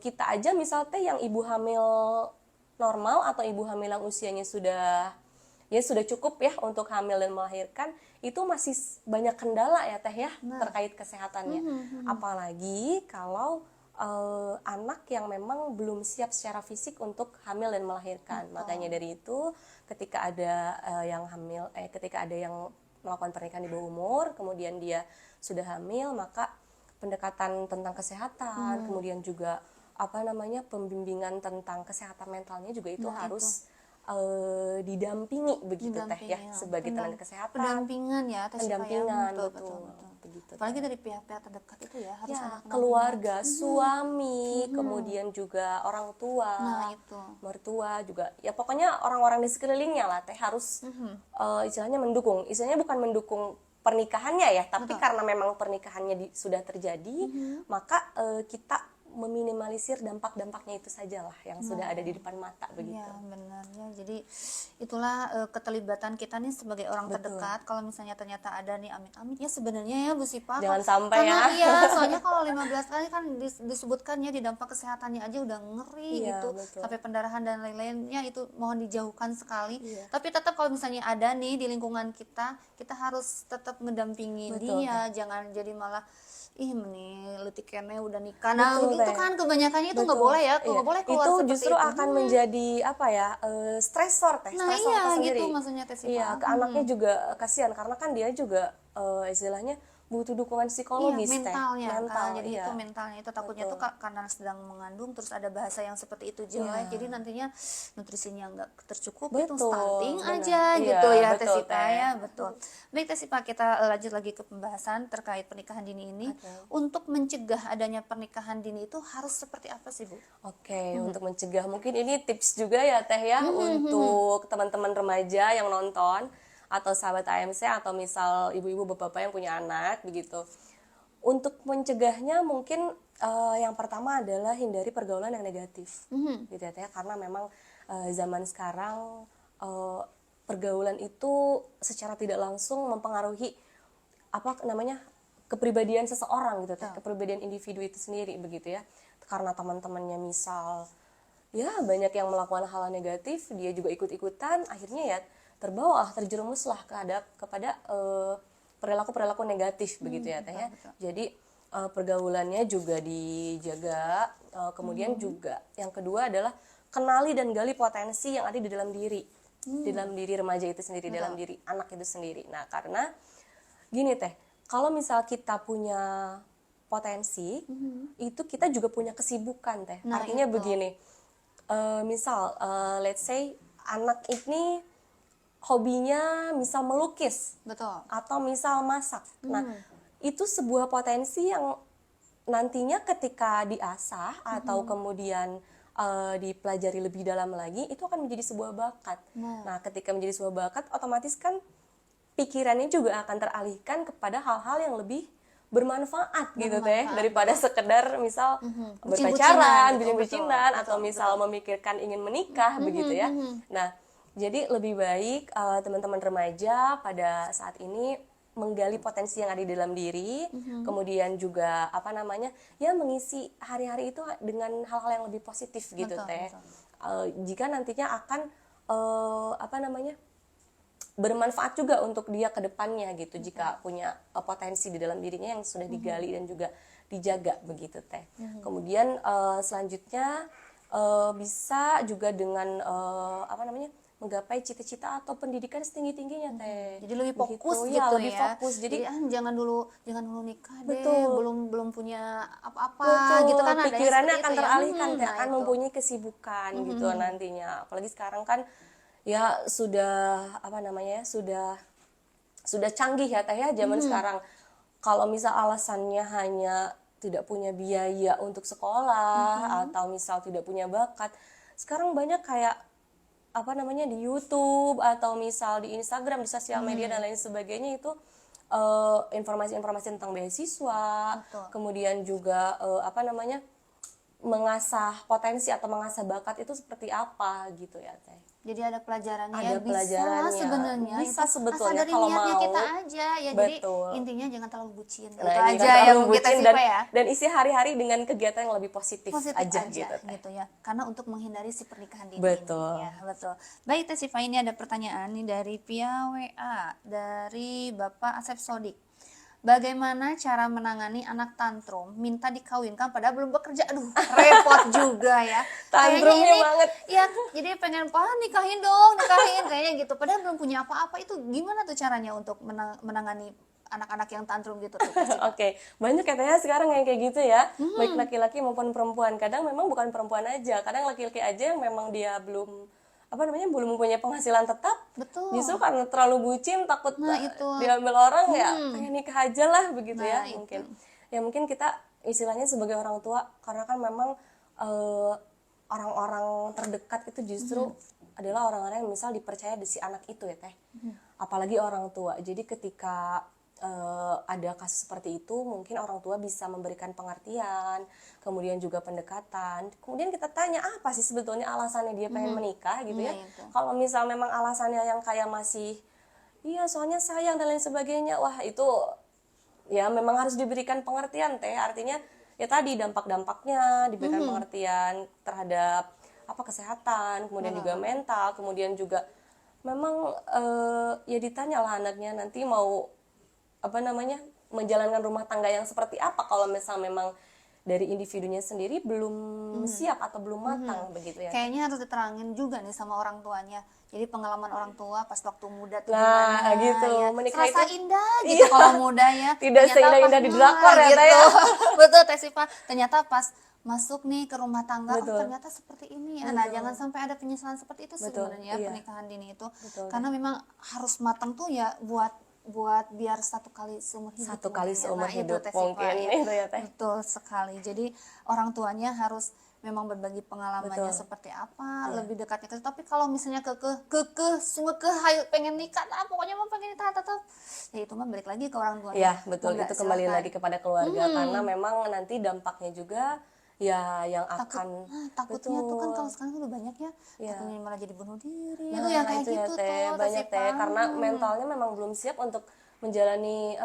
Kita aja misal Teh yang ibu hamil normal atau ibu hamil yang usianya sudah ya sudah cukup ya untuk hamil dan melahirkan, itu masih banyak kendala ya Teh ya terkait kesehatannya. Apalagi kalau anak yang memang belum siap secara fisik untuk hamil dan melahirkan. Makanya dari itu ketika ada ketika ada yang melakukan pernikahan di bawah umur, kemudian dia sudah hamil, maka pendekatan tentang kesehatan, kemudian juga pembimbingan tentang kesehatan mentalnya juga itu harus didampingi begitu Teh ya, sebagai tenaga kesehatan. Pendampingan ya, Teh Syifa ya. Pendampingan, Betul. begitu. Apalagi dari pihak-pihak terdekat itu ya, harus ada keluarga, suami, kemudian juga orang tua, Nah, itu. mertua juga. Ya pokoknya orang-orang di sekelilingnya lah Teh harus istilahnya mendukung. Istilahnya bukan mendukung pernikahannya ya, tapi karena memang pernikahannya sudah terjadi, maka kita meminimalisir dampak-dampaknya itu sajalah yang sudah ada di depan mata begitu. Ya, benar ya. Jadi itulah keterlibatan kita nih sebagai orang terdekat. Kalau misalnya ternyata ada nih amit-amit ya, sebenarnya ya Bu Syifa, Jangan sampai karena ya. iya, soalnya kalau 15 kali kan disebutkannya di dampak kesehatannya aja udah ngeri Iya, gitu. betul. Sampai pendarahan dan lain-lainnya itu mohon dijauhkan sekali. Tapi tetap kalau misalnya ada nih di lingkungan kita harus tetap mendampingi dia, jangan jadi malah letik kene udah nikah. Nah, Betul, begitu Teh. kan kebanyakannya itu nggak boleh ya, nggak boleh keluar itu seperti justru itu. akan menjadi stresor Teh, Nah, stresor iya, tersendiri. gitu maksudnya Teh Syifa. Iya, ke anaknya juga kasihan karena kan dia juga istilahnya butuh dukungan psikologis Teh. mentalnya kan, jadi iya. itu mentalnya itu takutnya tuh karena sedang mengandung terus ada bahasa yang seperti itu jelek, jadi nantinya nutrisinya nggak tercukupi, itu stunting benar. aja Iya, gitu ya Teh betul, Syifa Teh. ya. Betul. Baik Teh Syifa, kita lanjut lagi ke pembahasan terkait pernikahan dini ini. Untuk mencegah adanya pernikahan dini itu harus seperti apa sih Bu? Oke, untuk mencegah mungkin ini tips juga ya Teh ya untuk teman-teman remaja yang nonton atau sahabat AMC atau misal ibu-ibu bapak-bapak yang punya anak begitu. Untuk mencegahnya mungkin yang pertama adalah hindari pergaulan yang negatif, gitu ya Teh, karena memang zaman sekarang pergaulan itu secara tidak langsung mempengaruhi kepribadian seseorang gitu Teh, kepribadian individu itu sendiri begitu ya. Karena teman-temannya misal ya banyak yang melakukan hal negatif, dia juga ikut-ikutan, akhirnya ya terjerumuslah kepada perilaku-perilaku negatif begitu ya Teh ya. Jadi pergaulannya juga dijaga, kemudian juga yang kedua adalah kenali dan gali potensi yang ada di dalam diri, di dalam diri remaja itu sendiri, dalam diri anak itu sendiri. Nah, karena gini Teh, kalau misal kita punya potensi, itu kita juga punya kesibukan Teh. Artinya begini, misal let's say anak ini hobinya misal melukis, Betul. atau misal masak. Nah, itu sebuah potensi yang nantinya ketika diasah atau kemudian dipelajari lebih dalam lagi, itu akan menjadi sebuah bakat. Nah, ketika menjadi sebuah bakat, otomatis kan pikirannya juga akan teralihkan kepada hal-hal yang lebih bermanfaat gitu Teh, daripada sekedar misal berpacaran, bucin-bucinan, atau misal memikirkan ingin menikah begitu ya. Nah, jadi lebih baik teman-teman remaja pada saat ini menggali potensi yang ada di dalam diri, kemudian juga mengisi hari-hari itu dengan hal-hal yang lebih positif gitu Teh. Jika nantinya akan bermanfaat juga untuk dia ke depannya gitu, jika punya potensi di dalam dirinya yang sudah digali dan juga dijaga begitu Teh. Kemudian selanjutnya bisa juga dengan menggapai cita-cita atau pendidikan setinggi-tingginya Teh. Jadi lebih fokus gitu, gitu lebih ya. fokus. Jadi jangan dulu nikah deh, betul. belum punya apa-apa Betul, gitu kan, ada pikirannya akan itu teralihkan ya. Teh, akan mempunyai kesibukan gitu nantinya. Apalagi sekarang kan ya sudah sudah canggih ya Teh ya zaman sekarang. Kalau misal alasannya hanya tidak punya biaya untuk sekolah atau misal tidak punya bakat, sekarang banyak kayak di YouTube atau misal di Instagram, di sosial media dan lain sebagainya itu informasi-informasi tentang beasiswa. Kemudian juga mengasah potensi atau mengasah bakat itu seperti apa gitu ya Teh. Jadi ada pelajarannya Ada ya, bisa pelajarannya. sebenarnya Bisa itu sebetulnya asal dari kalau niatnya mau. kita aja ya. Jadi Betul. intinya jangan terlalu bucin. Nah, Itu ini aja kan ya terlalu mungkin bucin Sipa ya. dan isi hari-hari dengan kegiatan yang lebih positif Positif aja aja gitu Teh. gitu ya. Karena untuk menghindari si pernikahan dini Betul. ini ya, betul. Baik Teh Sipa, ini ada pertanyaan nih dari via WA dari Bapak Asep Sodik. Bagaimana cara menangani anak tantrum minta dikawinkan padahal belum bekerja? Aduh, repot juga ya. Tantrumnya ini banget. ya, jadi pengen nikahin dong, nikahin kayaknya gitu. Padahal belum punya apa-apa. Itu gimana tuh caranya untuk menangani anak-anak yang tantrum gitu tuh? Oke, banyak katanya sekarang yang kayak gitu ya, baik laki-laki maupun perempuan. Kadang memang bukan perempuan aja, kadang laki-laki aja yang memang dia belum belum mempunyai penghasilan tetap. Betul. Justru karena terlalu bucin, takut itu. diambil orang ya, pengen nikah aja lah begitu ya Nah, mungkin. Ya mungkin kita istilahnya sebagai orang tua, karena kan memang orang-orang terdekat itu justru adalah orang-orang yang misal dipercaya di si anak itu ya Teh. Apalagi orang tua. Jadi ketika ada kasus seperti itu, mungkin orang tua bisa memberikan pengertian, kemudian juga pendekatan. Kemudian kita tanya apa sih sebetulnya alasannya dia pengen menikah gitu ya. Kalau misal memang alasannya yang kayak masih, iya soalnya sayang dan lain sebagainya, wah itu ya memang harus diberikan pengertian Teh. Artinya ya tadi dampak-dampaknya diberikan pengertian terhadap kesehatan, kemudian juga mental, kemudian juga memang ya ditanyalah anaknya nanti mau menjalankan rumah tangga yang seperti apa kalau misal memang dari individunya sendiri belum siap atau belum matang begitu ya. Kayaknya harus diterangin juga nih sama orang tuanya. Jadi pengalaman orang tua pas waktu muda tuh Nah, gimana gitu. ya. Menikah Serasa itu indah gitu kalau muda ya. Tidak Ternyata seindah-indah pas- di drakor ya, Teh, ya. Betul Teh Sipa. Ternyata pas masuk nih ke rumah tangga, oh Betul. ternyata seperti ini ya. Nah, jangan sampai ada penyesalan seperti itu Betul, sebenarnya iya. pernikahan dini itu. Betul, Karena memang harus matang tuh ya buat biar satu kali seumur hidup. Satu kali mungkin ya. seumur Nah, itu hidup Teh Sipa, mungkin ya. itu ya Teh. Betul sekali. Jadi orang tuanya harus memang berbagi pengalamannya Betul. seperti apa, lebih dekatnya ke. Tapi kalau misalnya kekeh hayu pengen nikah, pokoknya mau pengen nikah tetap. Ya itu mah balik lagi ke orang tuanya. Iya, betul. Enggak, Itu kembali silakan. lagi kepada keluarga karena memang nanti dampaknya juga ya yang akan Takutnya tuh kan betul. kalau sekarang udah banyak ya, Iya. takutnya malah jadi bunuh diri. Nah, itu yang kayak itu ya gitu Teh, tuh, banyak Teh Teh, Sipa. karena mentalnya memang belum siap untuk menjalani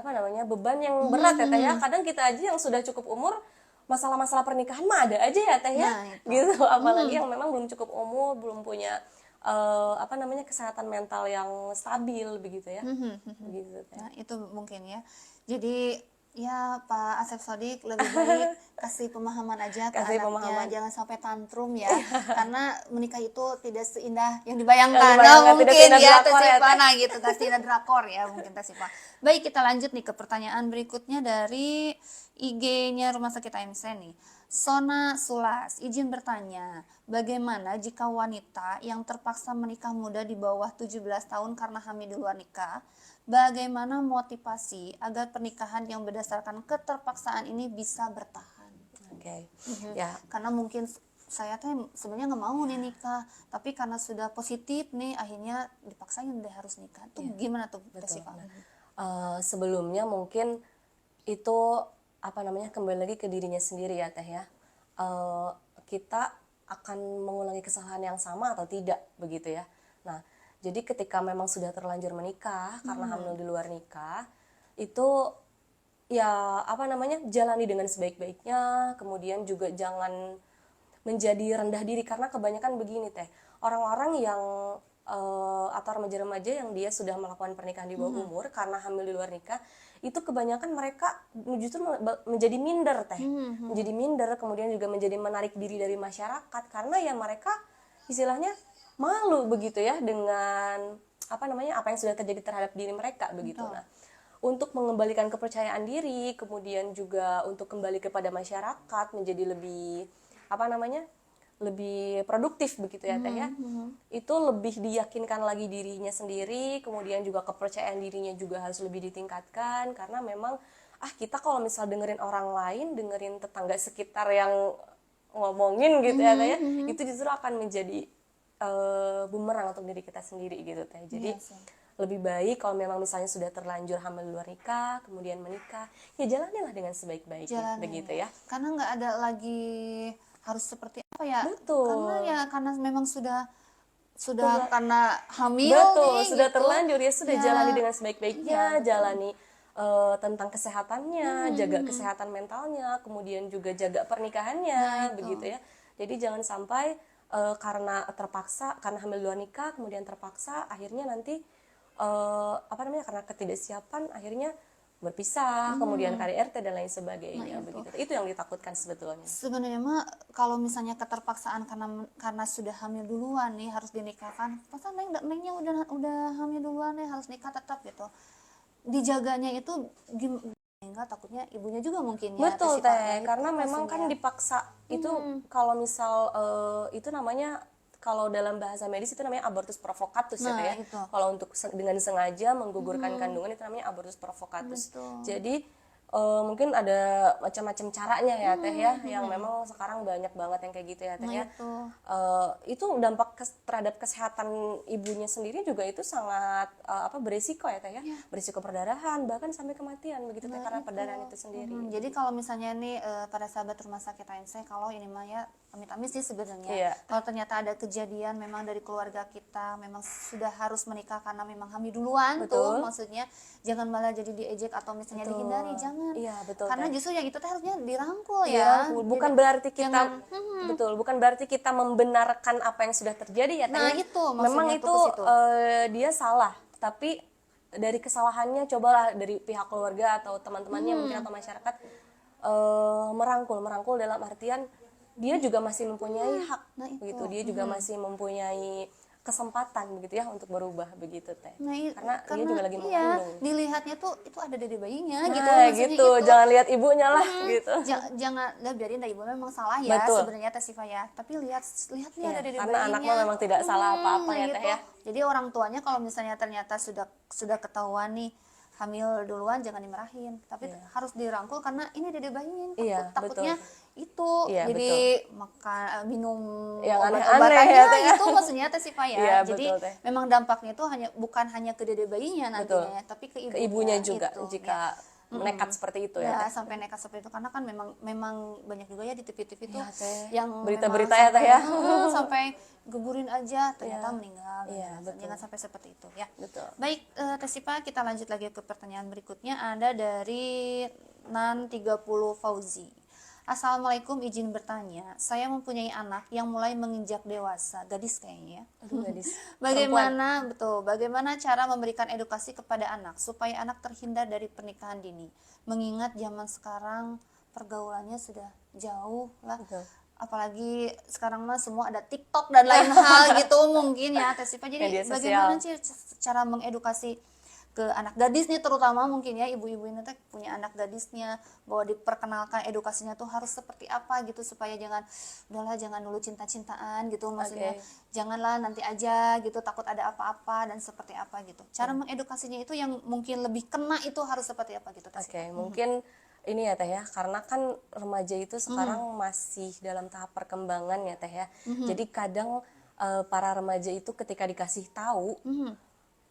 beban yang berat ya Teh ya. Kadang kita aja yang sudah cukup umur, masalah-masalah pernikahan mah ada aja ya Teh ya. Nah, itu. Gitu, apalagi yang memang belum cukup umur, belum punya kesehatan mental yang stabil begitu ya. Begitu Teh. Nah, itu mungkin ya. Jadi ya Pak Asep Sodik lebih baik kasih pemahaman aja ke Kasih anaknya, pemahaman. jangan sampai tantrum ya. Karena menikah itu tidak seindah yang dibayangkan. Yang dibayangkan, Nah, tidak mungkin seindah ya drakor ya, Tesipa, Teh. nah gitu, tidak seindah drakor ya mungkin Tesipa. Baik, kita lanjut nih ke pertanyaan berikutnya dari IG-nya Rumah Sakit AMC nih. Sona Sulas, izin bertanya, bagaimana jika wanita yang terpaksa menikah muda di bawah 17 tahun karena hamil di luar nikah, bagaimana motivasi agar pernikahan yang berdasarkan keterpaksaan ini bisa bertahan? Oke. Ya, Karena mungkin saya tuh sebenarnya nggak mau nih nikah, tapi karena sudah positif nih akhirnya dipaksain deh harus nikah. Tuh gimana tuh Tesipa? sebelumnya mungkin itu kembali lagi ke dirinya sendiri ya Teh ya. Kita akan mengulangi kesalahan yang sama atau tidak begitu ya. Nah, jadi ketika memang sudah terlanjur menikah karena hamil di luar nikah, itu ya jalani dengan sebaik-baiknya, kemudian juga jangan menjadi rendah diri karena kebanyakan begini Teh, orang-orang yang atau remaja-remaja yang dia sudah melakukan pernikahan di bawah umur karena hamil di luar nikah, itu kebanyakan mereka justru menjadi minder Teh, menjadi minder, kemudian juga menjadi menarik diri dari masyarakat karena ya mereka istilahnya malu begitu ya dengan apa yang sudah terjadi terhadap diri mereka begitu. Nah, untuk mengembalikan kepercayaan diri, kemudian juga untuk kembali kepada masyarakat menjadi lebih lebih produktif begitu ya Teh ya. Itu lebih diyakinkan lagi dirinya sendiri, kemudian juga kepercayaan dirinya juga harus lebih ditingkatkan karena memang kita kalau misal dengerin orang lain, dengerin tetangga sekitar yang ngomongin gitu ya Teh ya, itu justru akan menjadi bumerang untuk diri kita sendiri gitu Teh. Jadi lebih baik kalau memang misalnya sudah terlanjur hamil luar nikah, kemudian menikah, ya jalanilah dengan sebaik-baiknya begitu ya. Karena nggak ada lagi harus seperti apa ya. Betul. Karena memang sudah sudah karena hamil betul, nih sudah gitu. terlanjur ya, sudah Ya. jalani dengan sebaik-baiknya, Ya, betul. jalani tentang kesehatannya, jaga kesehatan mentalnya, kemudian juga jaga pernikahannya, Nah, itu. begitu ya. Jadi jangan sampai karena terpaksa, karena hamil luar nikah, kemudian terpaksa, akhirnya nanti karena ketidaksiapan, akhirnya berpisah, kemudian KDRT dan lain sebagainya, Nah, itu. begitu. Itu yang ditakutkan sebetulnya. Sebenarnya mah kalau misalnya keterpaksaan karena sudah hamil duluan nih harus dinikahkan, masa nengnya udah hamil duluan nih harus nikah tetap gitu. Dijaganya itu enggak, takutnya ibunya juga mungkin ya. Betul Teh Siva. teh, Itu karena memang kan maksudnya. dipaksa itu kalau misal itu namanya, kalau dalam bahasa medis itu namanya abortus provocatus ya Nah, teh ya. itu. Kalau untuk dengan sengaja menggugurkan kandungan itu namanya abortus provocatus. Betul. Jadi mungkin ada macam-macam caranya ya teh ya, yang memang sekarang banyak banget yang kayak gitu ya teh Nah, ya. itu. Itu dampak terhadap kesehatan ibunya sendiri juga itu sangat berisiko ya teh ya, berisiko perdarahan bahkan sampai kematian begitu teh, karena perdarahan itu sendiri. Jadi kalau misalnya nih pada sahabat rumah sakit ANC, kalau ini mah ya amit-amit sih sebenarnya. Iya. Kalau ternyata ada kejadian memang dari keluarga kita memang sudah harus menikah karena memang hamil duluan tuh, Betul. maksudnya jangan malah jadi diejek atau misalnya Betul. dihindari, jangan. Iya, betul, Karena Teh. justru yang itu teh harusnya dirangkul Iya, ya. bukan Jadi, berarti kita jangan- betul, bukan berarti kita membenarkan apa yang sudah terjadi ya Teh. Nah, itu maksudnya memang tuh itu ke situ. dia salah, tapi dari kesalahannya cobalah dari pihak keluarga atau teman-temannya mungkin atau masyarakat merangkul dalam artian dia juga masih mempunyai hak, Nah, itu. begitu, dia juga masih mempunyai kesempatan begitu ya untuk berubah begitu Teh. Nah, karena dia juga lagi iya, mengandung. dilihatnya tuh itu ada dede bayinya Nah, gitu, maksudnya gitu, jangan lihat ibunya lah gitu. Jangan lah, biarin dah ibu memang salah ya Betul. sebenarnya Teh Siva ya, tapi lihat nih Iya, ada dede karena bayinya. anaknya memang tidak salah apa-apa ya Teh ya. Jadi orang tuanya kalau misalnya ternyata sudah ketahuan nih hamil duluan, jangan dimarahin, tapi harus dirangkul karena ini dede bayinya, Iya, takutnya betul. itu Iya, jadi makan minum Yang obat-obatan aneh-aneh ya, Teh. itu maksudnya Teh Siva ya. Iya, Jadi betul, Teh. memang dampaknya itu bukan hanya ke dede bayinya Betul. nantinya, tapi ke Ke ibunya juga itu, jika nekat seperti itu ya ya Teh. sampai nekat seperti itu, karena kan memang banyak juga ya di TV-TV itu Iya, Teh. yang Berita-berita memang ya, Teh, ya. sampai gugurin aja ternyata meninggal. Iya, Ya, betul. jangan sampai seperti itu ya. Betul. Baik, Teh Sipa, kita lanjut lagi ke pertanyaan berikutnya. Ada dari Nan 30 Fauzi. Assalamualaikum, izin bertanya. Saya mempunyai anak yang mulai menginjak dewasa, gadis kayaknya ya. Aduh, gadis. Bagaimana cara memberikan edukasi kepada anak supaya anak terhindar dari pernikahan dini? Mengingat zaman sekarang pergaulannya sudah jauh lah. Betul. Apalagi sekarang mah semua ada TikTok dan lain hal gitu mungkin ya Teh Sipa. Jadi Media bagaimana sosial. sih cara mengedukasi ke anak gadis nih, terutama mungkin ya ibu-ibu ini teh punya anak gadisnya, bahwa diperkenalkan edukasinya tuh harus seperti apa gitu, supaya udahlah jangan dulu cinta-cintaan gitu, maksudnya janganlah nanti aja gitu, takut ada apa-apa dan seperti apa gitu. Cara mengedukasinya itu yang mungkin lebih kena itu harus seperti apa gitu Teh Sipa. Oke, mungkin ini ya Teh ya, karena kan remaja itu sekarang masih dalam tahap perkembangan ya Teh ya. Jadi kadang para remaja itu ketika dikasih tahu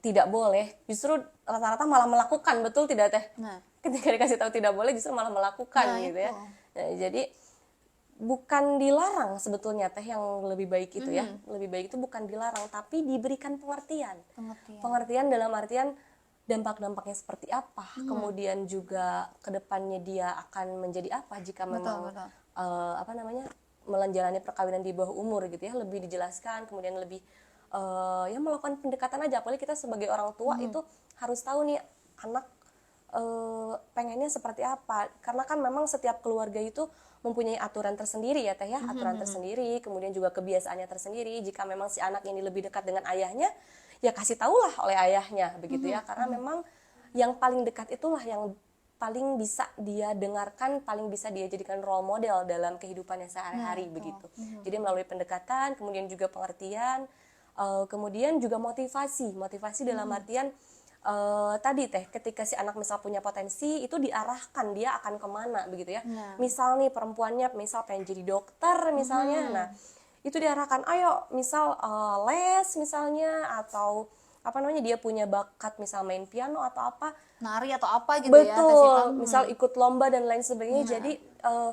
tidak boleh, justru rata-rata malah melakukan, betul tidak Teh? Nah. Ketika dikasih tahu tidak boleh justru malah melakukan gitu ya. Nah, jadi bukan dilarang sebetulnya Teh, yang lebih baik itu ya. Lebih baik itu bukan dilarang tapi diberikan pengertian. Pengertian dalam artian dampak-dampaknya seperti apa, kemudian juga kedepannya dia akan menjadi apa jika memang menjalani perkawinan di bawah umur gitu ya, lebih dijelaskan, kemudian lebih ya melakukan pendekatan aja. Apalagi kita sebagai orang tua itu harus tahu nih anak pengennya seperti apa, karena kan memang setiap keluarga itu mempunyai aturan tersendiri ya Teh ya, aturan tersendiri, kemudian juga kebiasaannya tersendiri. Jika memang si anak ini lebih dekat dengan ayahnya, ya kasih tahulah oleh ayahnya begitu ya, karena memang yang paling dekat itulah yang paling bisa dia dengarkan, paling bisa dia jadikan role model dalam kehidupannya sehari-hari begitu. Jadi melalui pendekatan, kemudian juga pengertian, kemudian juga motivasi dalam artian tadi Teh, ketika si anak misal punya potensi itu diarahkan dia akan kemana begitu ya. Misal nih perempuannya misal pengen jadi dokter misalnya, nah itu diarahkan ayo misal les misalnya, atau dia punya bakat misal main piano atau apa, nari atau apa gitu ya Teh Sipa. betul, misal ikut lomba dan lain sebagainya. Jadi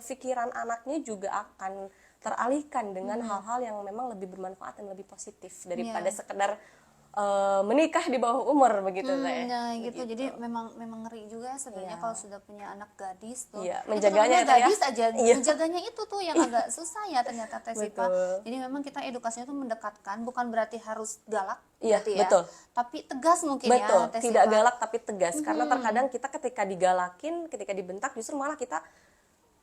pikiran anaknya juga akan teralihkan dengan hal-hal yang memang lebih bermanfaat dan lebih positif daripada Iya. sekedar menikah di bawah umur begitu Teh. Nah gitu. Jadi memang ngeri juga sebenarnya kalau sudah punya anak gadis tuh. Iya, Itu menjaganya namanya ya, Teh, ya. gadis aja, Iya. menjaganya itu tuh yang agak susah ya ternyata Teh Sipa. Betul. Jadi memang kita edukasinya tuh mendekatkan, bukan berarti harus galak, Iya, berarti ya. betul. Tapi tegas mungkin Betul, ya Teh tidak Sipa. galak tapi tegas. Karena terkadang kita ketika digalakin, ketika dibentak justru malah kita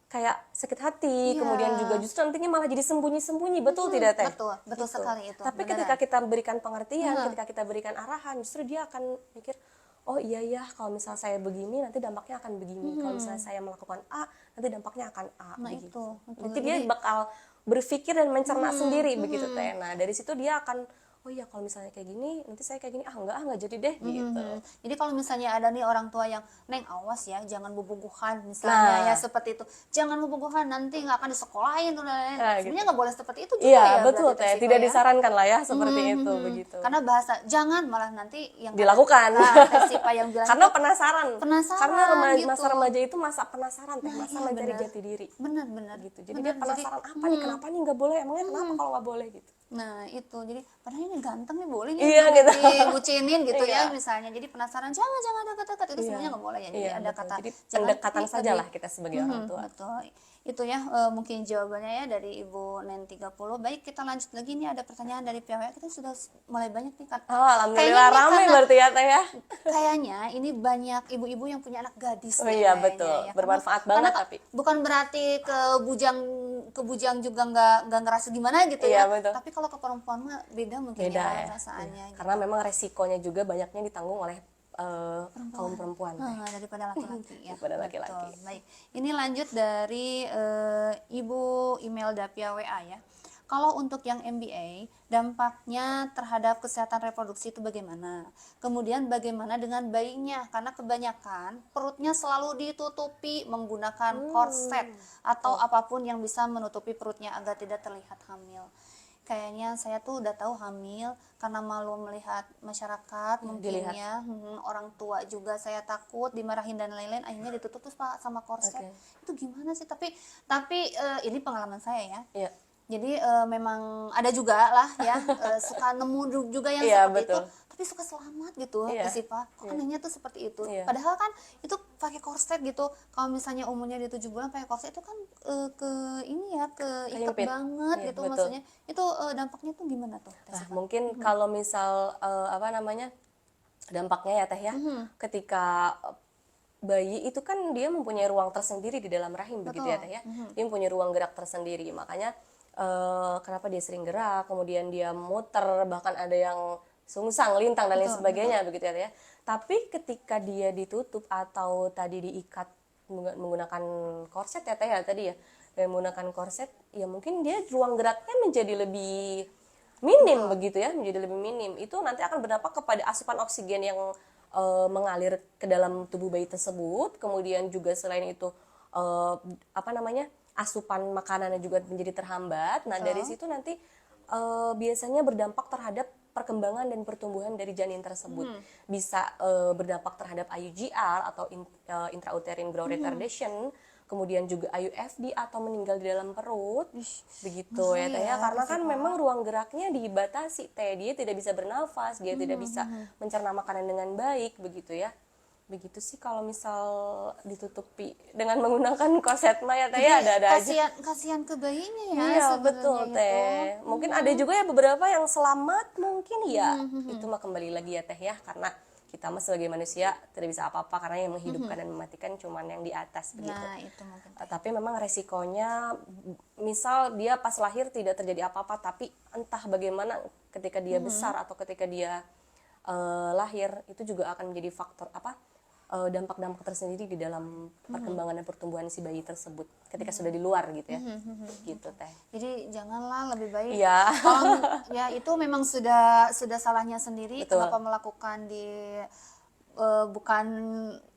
kayak sakit hati, Iya. kemudian juga justru nantinya malah jadi sembunyi-sembunyi, betul tidak Teh? Betul sekali itu, Tapi beneran. ketika kita berikan pengertian, ketika kita berikan arahan, justru dia akan mikir, oh iya ya, kalau misal saya begini nanti dampaknya akan begini. Kalau misalnya saya melakukan A, nanti dampaknya akan A. Nah begitu. itu, betul. Jadi dia bakal berpikir dan mencerna sendiri begitu Teh. Nah dari situ dia akan, oh iya kalau misalnya kayak gini, nanti saya kayak gini, enggak jadi deh gitu. Jadi kalau misalnya ada nih orang tua yang neng awas ya jangan bobogohan misalnya ya seperti itu, jangan bobogohan nanti nggak akan disekolahin tuh sebenarnya nggak boleh seperti itu juga Iya ya betul berarti Teh, Sipa tidak ya. disarankan lah ya seperti itu begitu. Karena bahasa jangan malah nanti yang Dilakukan. Teh Sipa yang bilang Karena itu, penasaran. Karena gitu. masa remaja itu masa penasaran Teh, masa iya, mencari benar. jati diri. benar Gitu. Jadi dia penasaran apa nih, kenapa nih nggak boleh? Emangnya kenapa kalau nggak boleh gitu? Nah itu jadi padahal ini ganteng nih boleh nih Iya, gitu. dibucinin gitu Iya. ya misalnya, jadi penasaran jangan dekat-dekat itu sebenarnya nggak boleh ya. Jadi Iya, ada betul. kata Jadi jangan, pendekatan tapi saja lebih- lah kita sebagai orang tua. Betul. Itu ya mungkin jawabannya ya dari Ibu Nen 30. Baik, kita lanjut lagi nih, ada pertanyaan dari PWA. Kita sudah mulai banyak nih kan. Oh, alhamdulillah Kayaknya nih ramai karena- berarti ya Teh ya. Kayaknya ini banyak ibu-ibu yang punya anak gadis Oh nih iya, kayaknya betul. ya. Bermanfaat Karena banget tapi. bukan berarti ke bujang juga nggak ngerasa gimana gitu Iya, ya. betul. Tapi kalau ke perempuan mah beda mungkin Beda ya ya. perasaannya Iya. gitu. Karena memang resikonya juga banyaknya ditanggung oleh kaum perempuan. Daripada laki-laki ya. Daripada laki-laki. Betul. Baik. Ini lanjut dari Ibu Imelda Pia WA ya. Kalau untuk yang MBA, dampaknya terhadap kesehatan reproduksi itu bagaimana? Kemudian bagaimana dengan bayinya? Karena kebanyakan perutnya selalu ditutupi menggunakan korset atau apapun yang bisa menutupi perutnya agar tidak terlihat hamil. Kayaknya saya tuh udah tahu hamil karena malu melihat masyarakat mungkin dilihat. ya. Orang tua juga saya takut dimarahin dan lain-lain, akhirnya ditutup terus Pak sama korset. Oke. Itu gimana sih? Tapi ini pengalaman saya ya. Iya. Jadi memang ada juga lah ya suka nemu juga yang Iya, seperti betul. itu, tapi suka selamat gitu Iya. sih Pak. Kok anehnya tuh seperti itu. Iya. Padahal kan itu pakai korset gitu. Kalau misalnya umurnya di 7 bulan pakai korset itu kan keikat Kejepit. banget Iya, gitu betul. maksudnya. Itu dampaknya tuh gimana tuh? Teh Nah, Sipa? mungkin kalau misal dampaknya ya Teh ya, ketika bayi itu kan dia mempunyai ruang tersendiri di dalam rahim begitu ya Teh ya. Dia mempunyai ruang gerak tersendiri. Makanya kenapa dia sering gerak, kemudian dia muter, bahkan ada yang sungsang, lintang dan lain sebagainya begitu ya Teh ya. Tapi ketika dia ditutup atau tadi diikat menggunakan korset ya Teh ya tadi ya. Dan menggunakan korset, ya mungkin dia ruang geraknya menjadi lebih minim begitu ya, menjadi lebih minim. Itu nanti akan berdampak kepada asupan oksigen yang mengalir ke dalam tubuh bayi tersebut. Kemudian juga selain itu asupan makanannya juga menjadi terhambat. Nah dari situ nanti biasanya berdampak terhadap perkembangan dan pertumbuhan dari janin tersebut. Bisa berdampak terhadap IUGR atau intrauterine growth retardation, kemudian juga IUFD atau meninggal di dalam perut. Begitu ya Teh ya, karena kan memang ruang geraknya dibatasi Teh, dia tidak bisa bernafas, dia tidak bisa mencerna makanan dengan baik begitu ya. Begitu sih kalau misal ditutupi dengan menggunakan korset mah ya Teh ya, ada aja. Kasihan ke bayinya ya. Iya sebenarnya betul itu. Teh. Mungkin ada juga ya beberapa yang selamat mungkin ya. Itu mah kembali lagi ya Teh ya, karena kita mah sebagai manusia tidak bisa apa-apa karena yang menghidupkan dan mematikan cuman yang di atas begitu. Nah itu mungkin. Tapi memang resikonya misal dia pas lahir tidak terjadi apa-apa, tapi entah bagaimana ketika dia besar atau ketika dia lahir itu juga akan menjadi faktor dampak-dampak tersendiri di dalam perkembangan dan pertumbuhan si bayi tersebut ketika sudah di luar gitu ya. Gitu Teh. Jadi janganlah, lebih baik Iya. kalau ya itu memang sudah salahnya sendiri. Betul. Kenapa melakukan bukan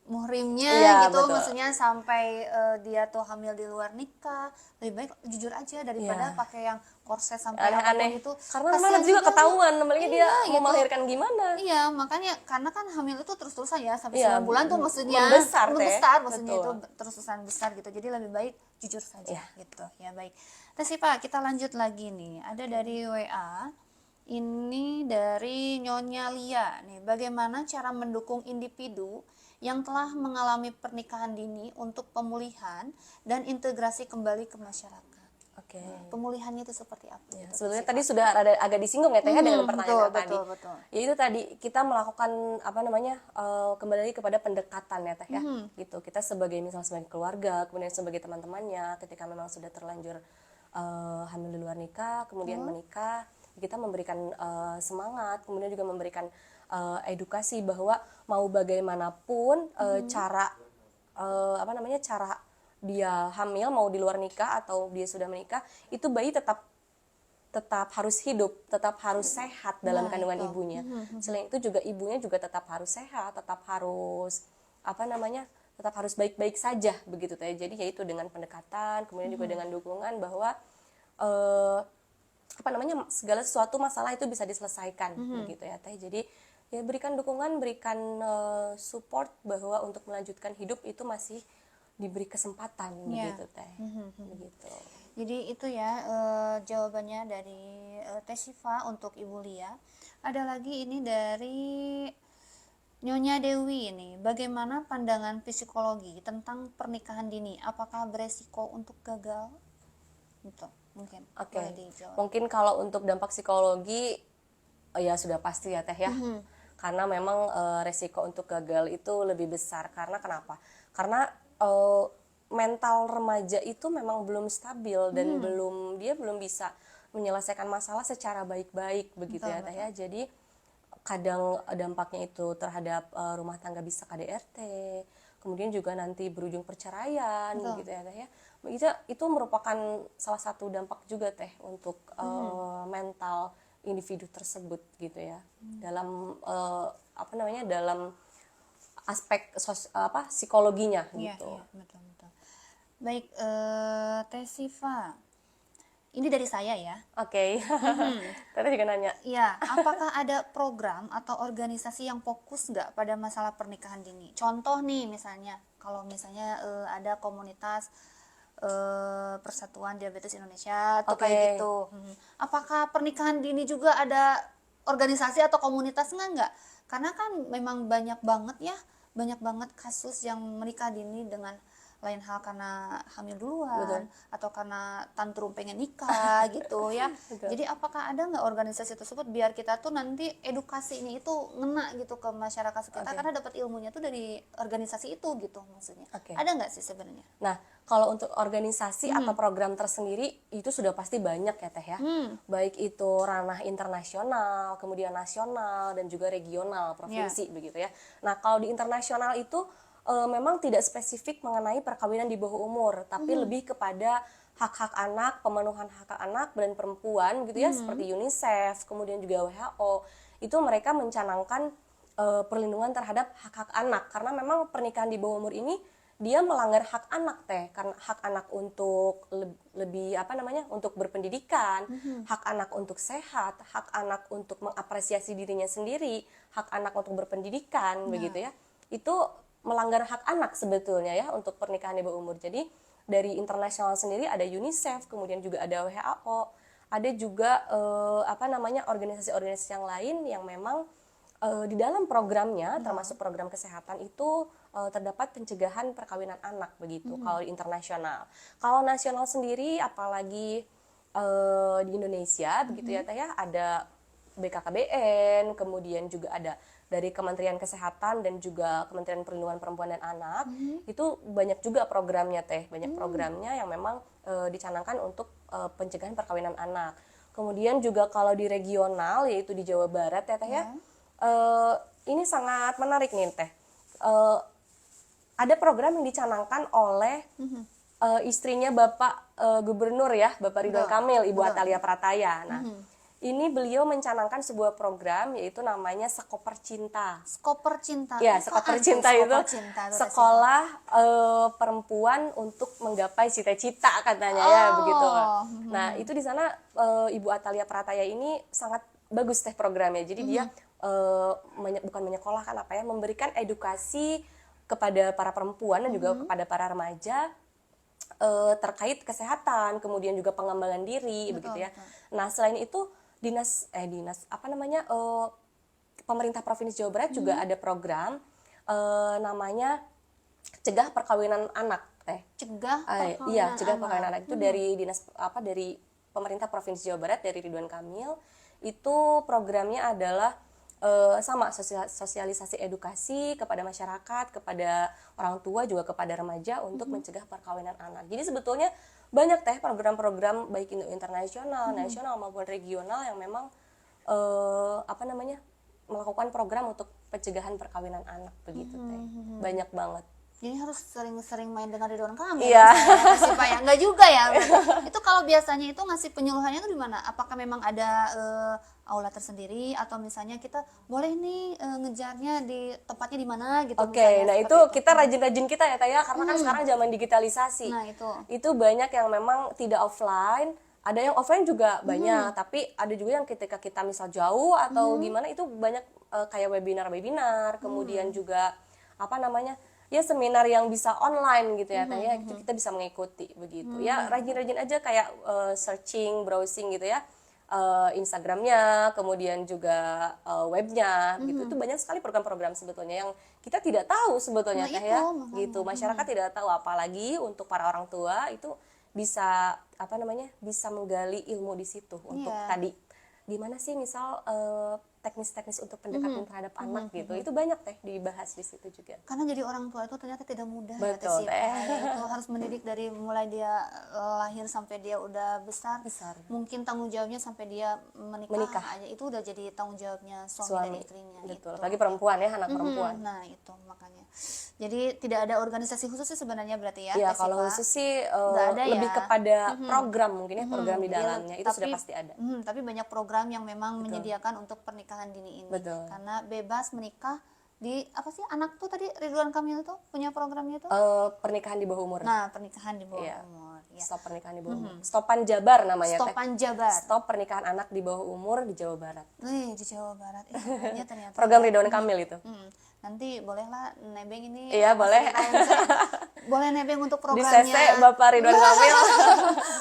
muhrimnya Iya, gitu, betul. maksudnya sampai dia tuh hamil di luar nikah, lebih baik jujur aja daripada Iya. pakai yang korset sampai apapun Aneh-aneh. itu. Karena memang Kasihan nanti juga juga Bu. ketahuan, apalagi dia Iya mau gitu. melahirkan gimana. Iya, makanya karena kan hamil itu terus-terusan ya sampai Iya, 9 bulan tuh maksudnya membesar teh. membesar, maksudnya itu Betul. terus-terusan besar gitu. Jadi lebih baik jujur saja Iya. gitu. Ya baik. Terus sih Pak, kita lanjut lagi nih. Ada dari WA. Ini dari Nyonya Lia nih. Bagaimana cara mendukung individu yang telah mengalami pernikahan dini untuk pemulihan dan integrasi kembali ke masyarakat? Oke. Nah, pemulihannya itu seperti apa? Ya, Gitu, sebenarnya sih, tadi Pak. sudah ada agak disinggung ya Teh ya dengan pertanyaan betul, tadi. betul. Ya itu tadi kita melakukan apa namanya kembali lagi kepada pendekatan ya Teh ya. Gitu. Kita sebagai misalnya sebagai keluarga, kemudian sebagai teman-temannya ketika memang sudah terlanjur hamil di luar nikah, kemudian menikah, kita memberikan semangat, kemudian juga memberikan edukasi bahwa mau bagaimanapun cara apa namanya cara dia hamil mau di luar nikah atau dia sudah menikah itu bayi tetap harus hidup, tetap harus sehat dalam Nah, kandungan itu. ibunya. Selain itu juga ibunya juga tetap harus sehat, tetap harus apa namanya tetap harus baik-baik saja begitu Teh. Jadi yaitu dengan pendekatan, kemudian juga dengan dukungan bahwa apa namanya segala sesuatu masalah itu bisa diselesaikan begitu ya Teh. Jadi ya berikan dukungan, berikan support bahwa untuk melanjutkan hidup itu masih diberi kesempatan begitu Teh. Begitu. Jadi itu ya jawabannya dari Teh Syifa untuk Ibu Lia. Ada lagi ini dari Nyonya Dewi ini. Bagaimana pandangan psikologi tentang pernikahan dini? Apakah beresiko untuk gagal? Gitu, mungkin. Oke. Boleh dijawab. Mungkin kalau untuk dampak psikologi ya sudah pasti ya Teh ya. Karena memang resiko untuk gagal itu lebih besar. Karena kenapa? Karena mental remaja itu memang belum stabil dan dia belum bisa menyelesaikan masalah secara baik-baik begitu Betul, ya Teh ya. Jadi kadang dampaknya itu terhadap rumah tangga bisa KDRT, kemudian juga nanti berujung perceraian Betul. gitu ya Teh ya. Itu merupakan salah satu dampak juga Teh untuk mental individu tersebut gitu ya. Dalam apa namanya dalam aspek psikologinya Iya, gitu. iya, betul. Baik, Teh Syifa. Ini dari saya ya. Oke. Tadi juga nanya. Ya, apakah ada program atau organisasi yang fokus nggak pada masalah pernikahan dini? Contoh nih misalnya, kalau misalnya ada komunitas Persatuan Diabetes Indonesia atau Oke. kayak gitu. Apakah pernikahan dini juga ada organisasi atau komunitas nggak? Karena kan memang banyak banget kasus yang menikah dini dengan lain hal karena hamil duluan atau karena tantrum pengen nikah gitu ya. Jadi apakah ada nggak organisasi tersebut biar kita tuh nanti edukasi ini itu ngena gitu ke masyarakat sekitar karena dapat ilmunya tuh dari organisasi itu gitu maksudnya. Ada nggak sih sebenarnya? Nah, kalau untuk organisasi atau program tersendiri itu sudah pasti banyak ya Teh ya. Baik itu ranah internasional, kemudian nasional dan juga regional provinsi begitu ya. Nah, kalau di internasional itu memang tidak spesifik mengenai perkawinan di bawah umur, tapi lebih kepada hak-hak anak, pemenuhan hak anak dan perempuan gitu ya, seperti UNICEF, kemudian juga WHO. Itu mereka mencanangkan perlindungan terhadap hak-hak anak karena memang pernikahan di bawah umur ini dia melanggar hak anak Teh, karena hak anak untuk lebih apa namanya untuk berpendidikan, hak anak untuk sehat, hak anak untuk mengapresiasi dirinya sendiri, hak anak untuk berpendidikan begitu ya. Itu melanggar hak anak sebetulnya ya untuk pernikahan di bawah umur. Jadi dari internasional sendiri ada UNICEF, kemudian juga ada WHO, ada juga apa namanya organisasi-organisasi yang lain yang memang di dalam programnya termasuk program kesehatan itu terdapat pencegahan perkawinan anak begitu kalau di internasional. Kalau nasional sendiri apalagi di Indonesia begitu ya Teh ya, ada BKKBN, kemudian juga ada dari Kementerian Kesehatan dan juga Kementerian Perlindungan Perempuan dan Anak. Itu banyak juga programnya Teh, banyak programnya yang memang dicanangkan untuk pencegahan perkawinan anak. Kemudian juga kalau di regional yaitu di Jawa Barat ya Teh ya, ini sangat menarik nih Teh. Ada program yang dicanangkan oleh istrinya Bapak Gubernur ya, Bapak Ridwan Kamil, Ibu Atalia Prataya. Nah, ini beliau mencanangkan sebuah program yaitu namanya Sekoper Cinta. Skoper cinta. Ya, Apaan Sekoper tuh Cinta itu Skoper cinta tuh, Teh Siva? sekolah perempuan untuk menggapai cita-cita katanya ya begitu. Nah, itu di sana Ibu Atalia Prataya ini sangat bagus teh programnya. Jadi dia bukan menyekolahkan apa ya, memberikan edukasi kepada para perempuan dan juga kepada para remaja terkait kesehatan, kemudian juga pengembangan diri begitu ya. Nah, selain itu dinas apa namanya pemerintah Provinsi Jawa Barat juga ada program namanya Cegah Perkawinan Anak teh. Cegah Iya, perkawinan Cegah anak. Perkawinan Anak itu dari dinas apa dari pemerintah Provinsi Jawa Barat dari Ridwan Kamil. Itu programnya adalah sama sosialisasi edukasi kepada masyarakat, kepada orang tua juga kepada remaja untuk mencegah perkawinan anak. Jadi sebetulnya banyak teh program-program baik internasional, nasional maupun regional yang memang apa namanya melakukan program untuk pencegahan perkawinan anak begitu teh. Banyak banget. Jadi harus sering-sering main dengan Ridwan Kamil. Iya. Sih Pak ya, enggak juga ya. Itu kalau biasanya itu ngasih penyuluhannya itu di mana? Apakah memang ada aula tersendiri atau misalnya kita boleh nih ngejarnya di tempatnya di mana gitu? Oke, misalnya nah seperti itu kita rajin-rajin kita ya Taya, karena kan sekarang zaman digitalisasi. Nah, itu. Itu banyak yang memang tidak offline, ada yang offline juga banyak, tapi ada juga yang ketika kita misal jauh atau gimana itu banyak kayak webinar-webinar, kemudian juga apa namanya? Ya seminar yang bisa online gitu ya Taya, itu kita bisa mengikuti begitu. Ya rajin-rajin aja kayak searching, browsing gitu ya. Instagramnya, kemudian juga webnya, gitu. Itu banyak sekali program-program sebetulnya yang kita tidak tahu sebetulnya Nah, Teh itu, ya, makanya. gitu. Masyarakat tidak tahu, apalagi untuk para orang tua itu bisa apa namanya, bisa menggali ilmu di situ untuk Iya. tadi gimana sih misal teknis-teknis untuk pendekatan terhadap anak gitu. Itu banyak Teh dibahas di situ juga. Karena jadi orang tua itu ternyata tidak mudah ya Betul, Teh Siva. Teh. Itu harus mendidik dari mulai dia lahir sampai dia udah besar. Mungkin tanggung jawabnya sampai dia menikah aja itu udah jadi tanggung jawabnya suami dan istrinya. Betul, gitu. apalagi perempuan ya, anak perempuan. Nah itu makanya. Jadi tidak ada organisasi khusus sih sebenarnya berarti ya. Iya, Teh kalau Siva? khusus sih Nggak ada lebih ya. kepada program mungkin ya, program di Jadi, dalamnya itu sudah pasti ada. Tapi banyak program yang memang menyediakan untuk pernikahan dini ini. Betul. Karena bebas menikah di apa sih anak tuh tadi Ridwan Kamil tuh punya programnya tuh. Pernikahan di bawah umur. Nah, pernikahan di bawah Iya. umur. Ya. Stop pernikahan di bawah umur. Stopan Jabar namanya Teh. Stopan Jabar. Stop pernikahan anak di bawah umur di Jawa Barat. Di Jawa Barat. Kayaknya ternyata. Program Ridwan Kamil itu. Nanti bolehlah nebeng ini. Iya, boleh. Boleh nebeng untuk Di programnya. CC Bapak Ridwan Kamil.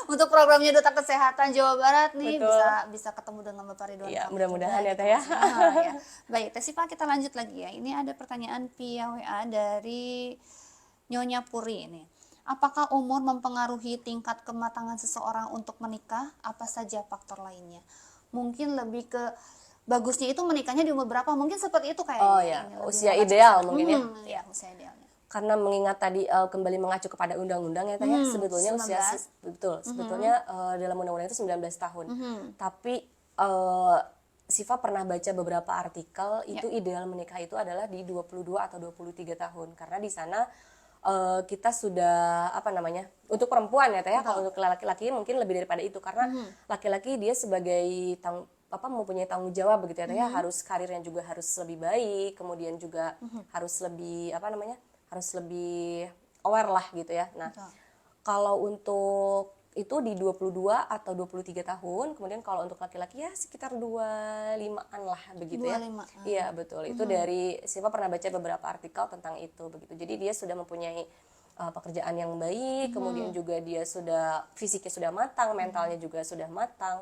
Untuk programnya Duta Kesehatan Jawa Barat nih Betul. bisa ketemu dengan Bapak Ridwan Iya, Kamil mudah-mudahan juga ya gitu Teh ya. maksudnya, ya. Baik, Teh Siva kita lanjut lagi ya. Ini ada pertanyaan via WA dari Nyonya Puri ini. Apakah umur mempengaruhi tingkat kematangan seseorang untuk menikah? Apa saja faktor lainnya? Mungkin lebih ke bagusnya itu menikahnya di umur berapa? Mungkin seperti itu kayaknya. Oh ya, Ini lebih usia mengacu ideal ke- mungkin ya. Iya, usia idealnya. Karena mengingat tadi kembali mengacu kepada undang-undang ya Teh ya, sebetulnya 19. usia betul, sebetulnya dalam undang-undang itu 19 tahun. Tapi Siva pernah baca beberapa artikel itu ideal menikah itu adalah di 22 atau 23 tahun karena di sana kita sudah apa namanya untuk perempuan ya Teh ya, kalau untuk laki-laki mungkin lebih daripada itu karena laki-laki dia sebagai mempunyai tanggung jawab begitu ya Teh ya, harus karirnya juga harus lebih baik, kemudian juga harus lebih apa namanya harus lebih aware lah gitu ya. Nah, kalau untuk itu di 22 atau 23 tahun, kemudian kalau untuk laki-laki ya sekitar 25-an lah begitu ya. 25-an. Iya, betul. Itu dari Siva pernah baca beberapa artikel tentang itu begitu. Jadi dia sudah mempunyai pekerjaan yang baik, kemudian juga dia sudah fisiknya sudah matang, mentalnya juga sudah matang.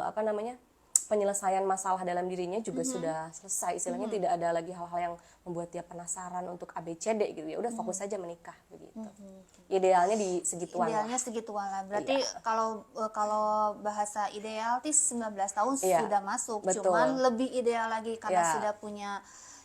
Apa namanya? Penyelesaian masalah dalam dirinya juga sudah selesai. Istilahnya tidak ada lagi hal-hal yang membuat dia penasaran untuk ABCD gitu ya. Udah fokus saja menikah begitu. Idealnya di segituan lah. Idealnya segituan lah. Berarti kalau bahasa ideal 19 tahun Iya, sudah masuk. betul. Cuman lebih ideal lagi karena Iya. sudah punya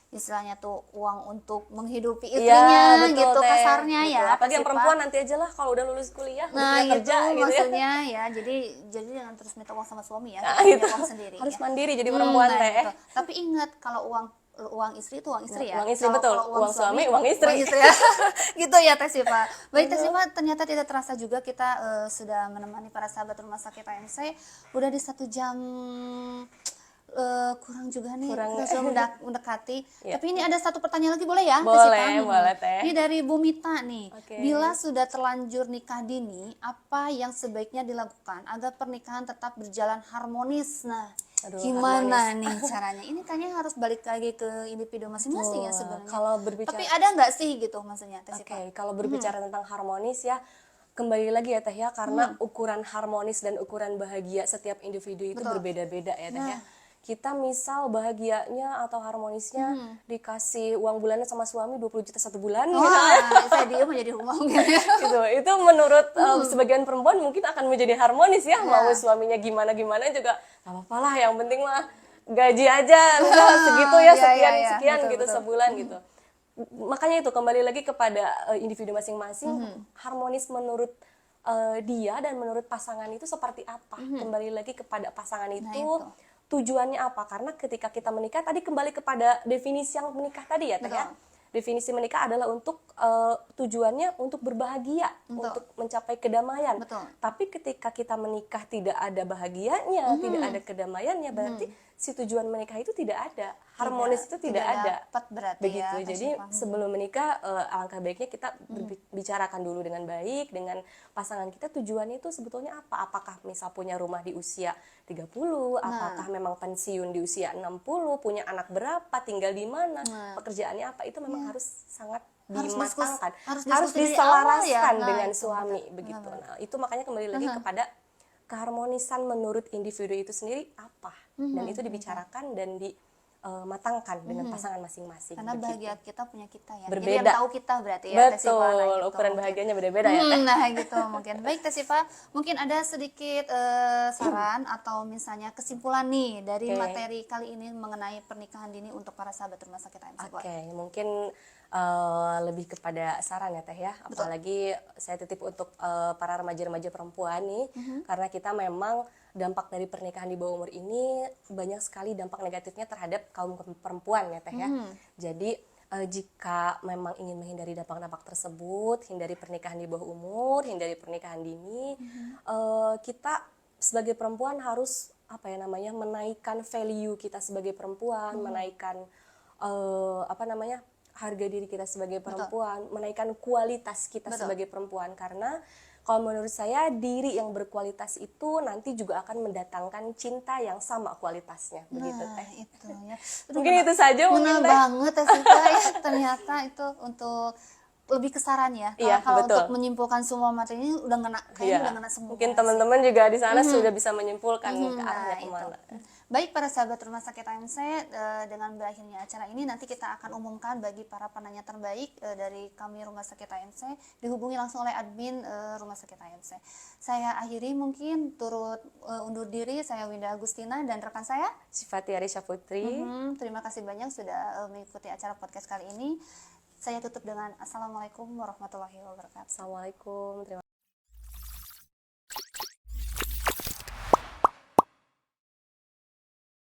istilahnya tuh uang untuk menghidupi Iya, istrinya betul, gitu Teh. kasarnya Betul. ya. Apalagi yang Teh Siva. perempuan nanti aja lah kalau udah lulus kuliah, udah Nah punya itu kerja gitu ya. maksudnya ya. Jadi jangan terus minta uang sama suami ya. Nah, Punya itu uang sendiri harus ya. mandiri jadi perempuan Nah, Teh. gitu. Tapi ingat kalau uang uang istri itu uang istri ya. Uang istri, betul. Kalau Uang suami, uang istri. ya. Gitu ya Teh Siva. Baik Teh Siva, ternyata tidak terasa juga kita sudah menemani para sahabat rumah sakit AMC udah di 1 jam kurang juga nih, kita sudah mendekati. Ya. Tapi ini ada satu pertanyaan lagi, boleh ya? Boleh, boleh Teh. Ini dari Bu Mita nih. Oke. Bila sudah terlanjur nikah dini, apa yang sebaiknya dilakukan agar pernikahan tetap berjalan harmonis? Nah, Aduh, gimana nih caranya? Ini kayaknya harus balik lagi ke individu masing-masing ya sebenarnya. Kalau berbicara, Tapi ada nggak sih gitu maksudnya, Teh Siva? Oke, kalau berbicara tentang harmonis ya, kembali lagi ya Teh ya, karena ukuran harmonis dan ukuran bahagia setiap individu itu Betul. berbeda-beda ya Teh ya. Kita misal bahagianya atau harmonisnya dikasih uang bulanan sama suami 20 juta 1 bulan Wah, saya diem aja di rumah mungkin ya. gitu. Itu menurut sebagian perempuan mungkin akan menjadi harmonis ya, mau suaminya gimana-gimana juga gak apa-apa lah, yang penting mah gaji aja misal segitu ya, sekian betul, gitu betul. sebulan gitu. Makanya itu kembali lagi kepada individu masing-masing, harmonis menurut dia dan menurut pasangan itu seperti apa. Kembali lagi kepada pasangan itu, tujuannya apa, karena ketika kita menikah tadi kembali kepada definisi yang menikah tadi ya Teh ya. Definisi menikah adalah untuk tujuannya untuk berbahagia, untuk mencapai kedamaian. Betul. Tapi ketika kita menikah tidak ada bahagianya, tidak ada kedamaiannya, berarti si tujuan menikah itu tidak ada, harmonis itu tidak ada. Dapat berarti Begitu. ya. Jadi sebelum menikah alangkah baiknya kita bicarakan dulu dengan baik dengan pasangan kita, tujuannya itu sebetulnya apa? Apakah misal punya rumah di usia 30, apakah memang pensiun di usia 60, punya anak berapa, tinggal di mana, pekerjaannya apa, itu memang harus sangat dimatangkan, harus diselaraskan dengan suami begitu. Nah, itu makanya kembali lagi kepada keharmonisan menurut individu itu sendiri apa, dan itu dibicarakan dan dimatangkan dengan pasangan masing-masing. Karena begitu. bahagia kita punya kita ya. Berbeda. Jadi yang tahu kita berarti ya. Teh Siva. Nah, Betul, gitu, ukuran mungkin. bahagianya beda-beda ya Teh. Nah gitu mungkin. Baik Teh Siva, mungkin ada sedikit saran atau misalnya kesimpulan nih dari materi kali ini mengenai pernikahan dini untuk para sahabat rumah sakit AMC. Oke, mungkin lebih kepada saran ya Teh ya. Apalagi saya titip untuk para remaja-remaja perempuan nih, karena kita memang dampak dari pernikahan di bawah umur ini banyak sekali dampak negatifnya terhadap kaum perempuan ya Teh ya. Jadi jika memang ingin menghindari dampak-dampak tersebut, hindari pernikahan di bawah umur, hindari pernikahan dini, kita sebagai perempuan harus menaikkan value kita sebagai perempuan, menaikkan harga diri kita sebagai perempuan, menaikkan kualitas kita sebagai perempuan, karena kalau menurut saya diri yang berkualitas itu nanti juga akan mendatangkan cinta yang sama kualitasnya, begitu Teh. Itu ya. Mungkin itu saja Ngena banget Teh Siva ya, ternyata itu untuk lebih kesaran ya. Iya, Kalau betul. untuk menyimpulkan semua materi ini udah ngena, kayaknya udah ngena semua. Mungkin teman-teman juga di sana sudah bisa menyimpulkan ke arahnya kemana. Baik para sahabat rumah sakit AMC, dengan berakhirnya acara ini nanti kita akan umumkan bagi para penanya terbaik dari kami rumah sakit AMC, dihubungi langsung oleh admin rumah sakit AMC. Saya akhiri mungkin turut undur diri, saya Winda Agustina dan rekan saya Sifati Arisha Putri. terima kasih banyak sudah mengikuti acara podcast kali ini. Saya tutup dengan Assalamualaikum warahmatullahi wabarakatuh. Assalamualaikum. Terima